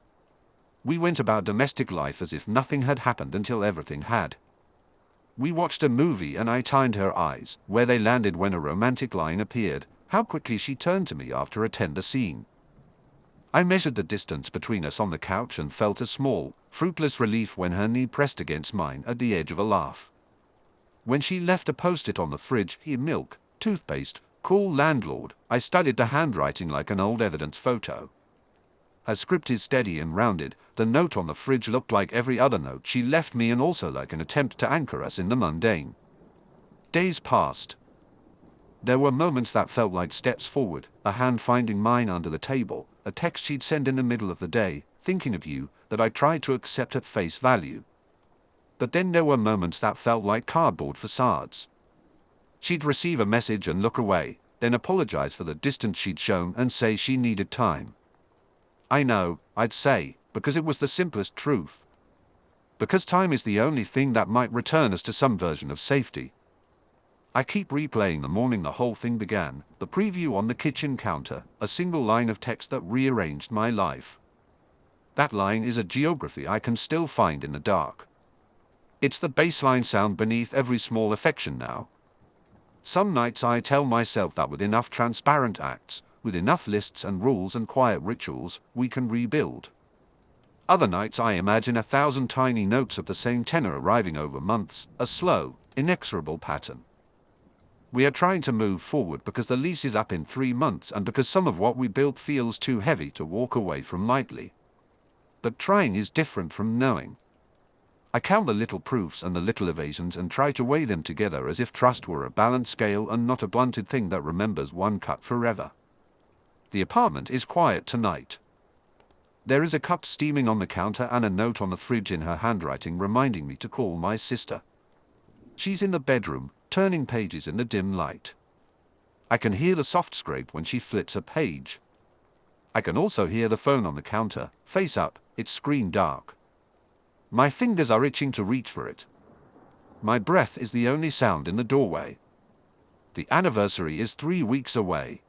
Speaker 1: We went about domestic life as if nothing had happened until everything had. We watched a movie and I timed her eyes, where they landed when a romantic line appeared, how quickly she turned to me after a tender scene. I measured the distance between us on the couch and felt a small, fruitless relief when her knee pressed against mine at the edge of a laugh. When she left a post-it on the fridge, milk, toothpaste, cool landlord, I studied the handwriting like an old evidence photo. Her script is steady and rounded, the note on the fridge looked like every other note she left me and also like an attempt to anchor us in the mundane. Days passed. There were moments that felt like steps forward, a hand finding mine under the table, a text she'd send in the middle of the day, thinking of you, that I tried to accept at face value. But then there were moments that felt like cardboard facades. She'd receive a message and look away, then apologize for the distance she'd shown and say she needed time. I know, I'd say, because it was the simplest truth. Because time is the only thing that might return us to some version of safety. I keep replaying the morning the whole thing began, the preview on the kitchen counter, a single line of text that rearranged my life. That line is a geography I can still find in the dark. It's the baseline sound beneath every small affection now. Some nights I tell myself that with enough transparent acts, with enough lists and rules and quiet rituals, we can rebuild. Other nights I imagine 1,000 tiny notes of the same tenor arriving over months, a slow, inexorable pattern. We are trying to move forward because the lease is up in 3 months and because some of what we built feels too heavy to walk away from lightly. But trying is different from knowing. I count the little proofs and the little evasions and try to weigh them together as if trust were a balanced scale and not a blunted thing that remembers one cut forever. The apartment is quiet tonight. There is a cup steaming on the counter and a note on the fridge in her handwriting reminding me to call my sister. She's in the bedroom, turning pages in the dim light. I can hear the soft scrape when she flips a page. I can also hear the phone on the counter, face up, its screen dark. My fingers are itching to reach for it. My breath is the only sound in the doorway. The anniversary is 3 weeks away.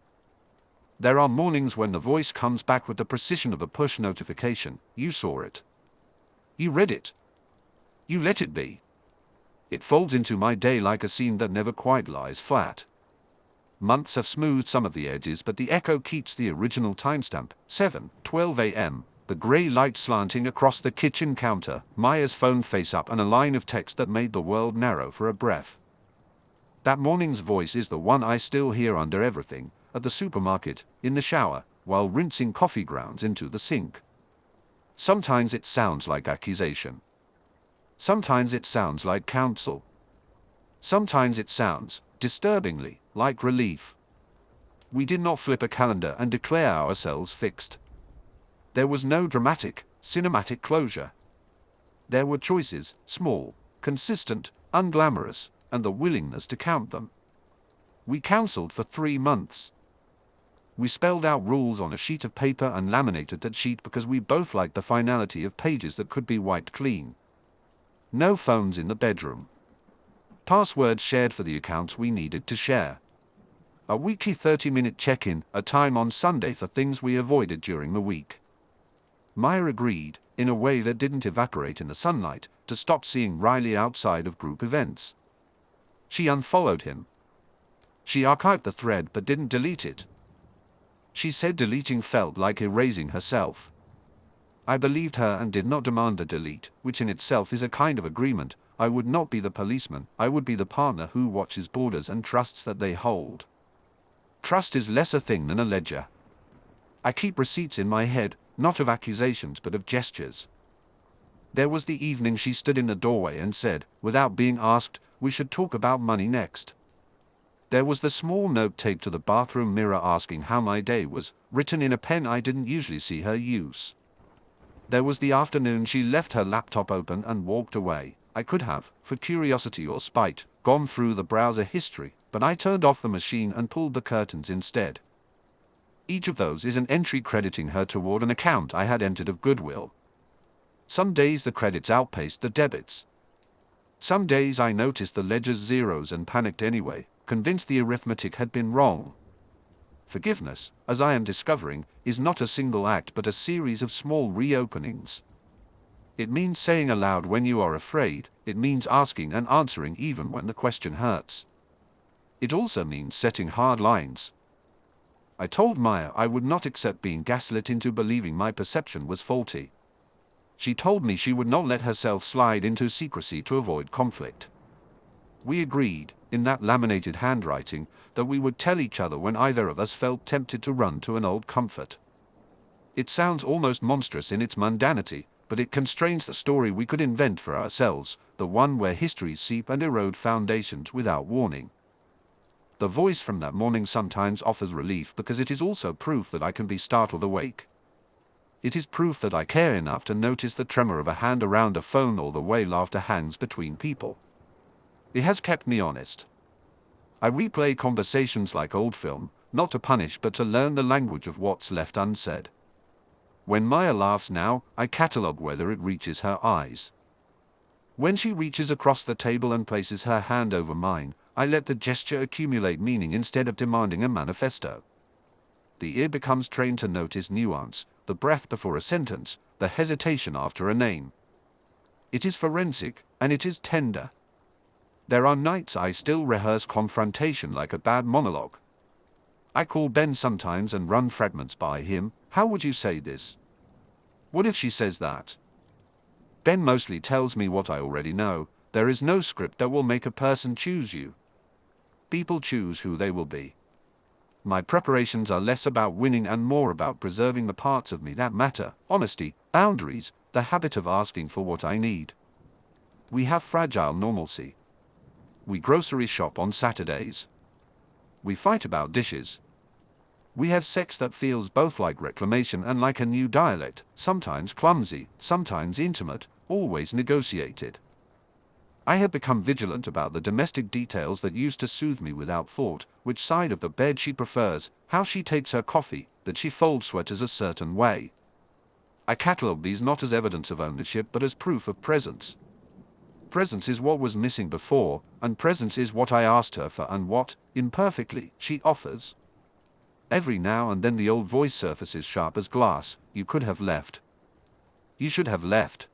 Speaker 1: There are mornings when the voice comes back with the precision of a push notification. You saw it. You read it. You let it be. It folds into my day like a scene that never quite lies flat. Months have smoothed some of the edges, but the echo keeps the original timestamp, 7:12 a.m., the grey light slanting across the kitchen counter, Maya's phone face up and a line of text that made the world narrow for a breath. That morning's voice is the one I still hear under everything, at the supermarket, in the shower, while rinsing coffee grounds into the sink. Sometimes it sounds like accusation. Sometimes it sounds like counsel. Sometimes it sounds, disturbingly, like relief. We did not flip a calendar and declare ourselves fixed. There was no dramatic, cinematic closure. There were choices, small, consistent, unglamorous, and the willingness to count them. We counseled for 3 months. We spelled out rules on a sheet of paper and laminated that sheet because we both liked the finality of pages that could be wiped clean. No phones in the bedroom. Passwords shared for the accounts we needed to share. A weekly 30-minute check-in, a time on Sunday for things we avoided during the week. Maya agreed, in a way that didn't evaporate in the sunlight, to stop seeing Riley outside of group events. She unfollowed him. She archived the thread but didn't delete it. She said deleting felt like erasing herself. I believed her and did not demand the delete, which in itself is a kind of agreement. I would not be the policeman, I would be the partner who watches borders and trusts that they hold. Trust is less a thing than a ledger. I keep receipts in my head, not of accusations but of gestures. There was the evening she stood in the doorway and said, without being asked, we should talk about money next. There was the small note taped to the bathroom mirror asking how my day was, written in a pen I didn't usually see her use. There was the afternoon she left her laptop open and walked away. I could have, for curiosity or spite, gone through the browser history, but I turned off the machine and pulled the curtains instead. Each of those is an entry crediting her toward an account I had entered of goodwill. Some days the credits outpaced the debits. Some days I noticed the ledger's zeros and panicked anyway, convinced the arithmetic had been wrong. Forgiveness, as I am discovering, is not a single act but a series of small reopenings. It means saying aloud when you are afraid, it means asking and answering even when the question hurts. It also means setting hard lines. I told Maya I would not accept being gaslit into believing my perception was faulty. She told me she would not let herself slide into secrecy to avoid conflict. We agreed, in that laminated handwriting, that we would tell each other when either of us felt tempted to run to an old comfort. It sounds almost monstrous in its mundanity, but it constrains the story we could invent for ourselves, the one where histories seep and erode foundations without warning. The voice from that morning sometimes offers relief because it is also proof that I can be startled awake. It is proof that I care enough to notice the tremor of a hand around a phone or the way laughter hangs between people. It has kept me honest. I replay conversations like old film, not to punish but to learn the language of what's left unsaid. When Maya laughs now, I catalogue whether it reaches her eyes. When she reaches across the table and places her hand over mine, I let the gesture accumulate meaning instead of demanding a manifesto. The ear becomes trained to notice nuance, the breath before a sentence, the hesitation after a name. It is forensic, and it is tender. There are nights I still rehearse confrontation like a bad monologue. I call Ben sometimes and run fragments by him. How would you say this? What if she says that? Ben mostly tells me what I already know. There is no script that will make a person choose you. People choose who they will be. My preparations are less about winning and more about preserving the parts of me that matter: honesty, boundaries, the habit of asking for what I need. We have fragile normalcy. We grocery shop on Saturdays. We fight about dishes. We have sex that feels both like reclamation and like a new dialect, sometimes clumsy, sometimes intimate, always negotiated. I have become vigilant about the domestic details that used to soothe me without thought: which side of the bed she prefers, how she takes her coffee, that she folds sweaters a certain way. I catalogue these not as evidence of ownership but as proof of presence. Presence is what was missing before, and presence is what I asked her for and what, imperfectly, she offers. Every now and then the old voice surfaces sharp as glass: you could have left. You should have left.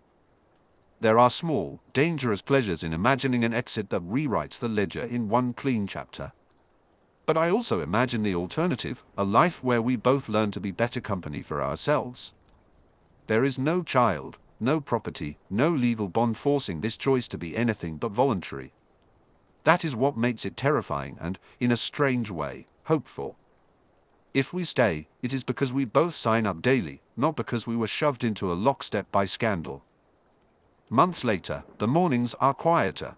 Speaker 1: There are small, dangerous pleasures in imagining an exit that rewrites the ledger in one clean chapter. But I also imagine the alternative, a life where we both learn to be better company for ourselves. There is no child, no property, no legal bond forcing this choice to be anything but voluntary. That is what makes it terrifying and, in a strange way, hopeful. If we stay, it is because we both sign up daily, not because we were shoved into a lockstep by scandal. Months later, the mornings are quieter.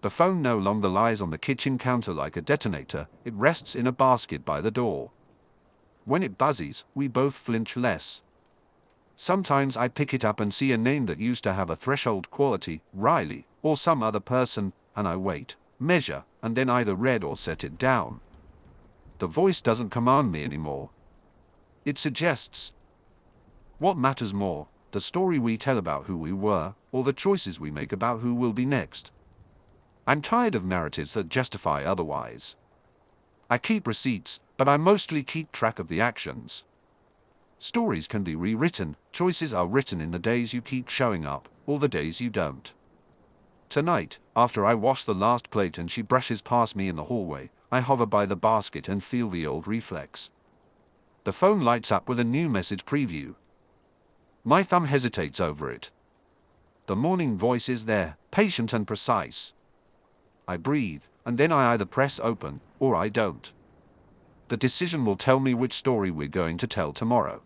Speaker 1: The phone no longer lies on the kitchen counter like a detonator, it rests in a basket by the door. When it buzzes, we both flinch less. Sometimes I pick it up and see a name that used to have a threshold quality, Riley, or some other person, and I wait, measure, and then either read or set it down. The voice doesn't command me anymore. It suggests. What matters more, the story we tell about who we were, or the choices we make about who will be next? I'm tired of narratives that justify otherwise. I keep receipts, but I mostly keep track of the actions. Stories can be rewritten, choices are written in the days you keep showing up, or the days you don't. Tonight, after I wash the last plate and she brushes past me in the hallway, I hover by the basket and feel the old reflex. The phone lights up with a new message preview. My thumb hesitates over it. The morning voice is there, patient and precise. I breathe, and then I either press open, or I don't. The decision will tell me which story we're going to tell tomorrow.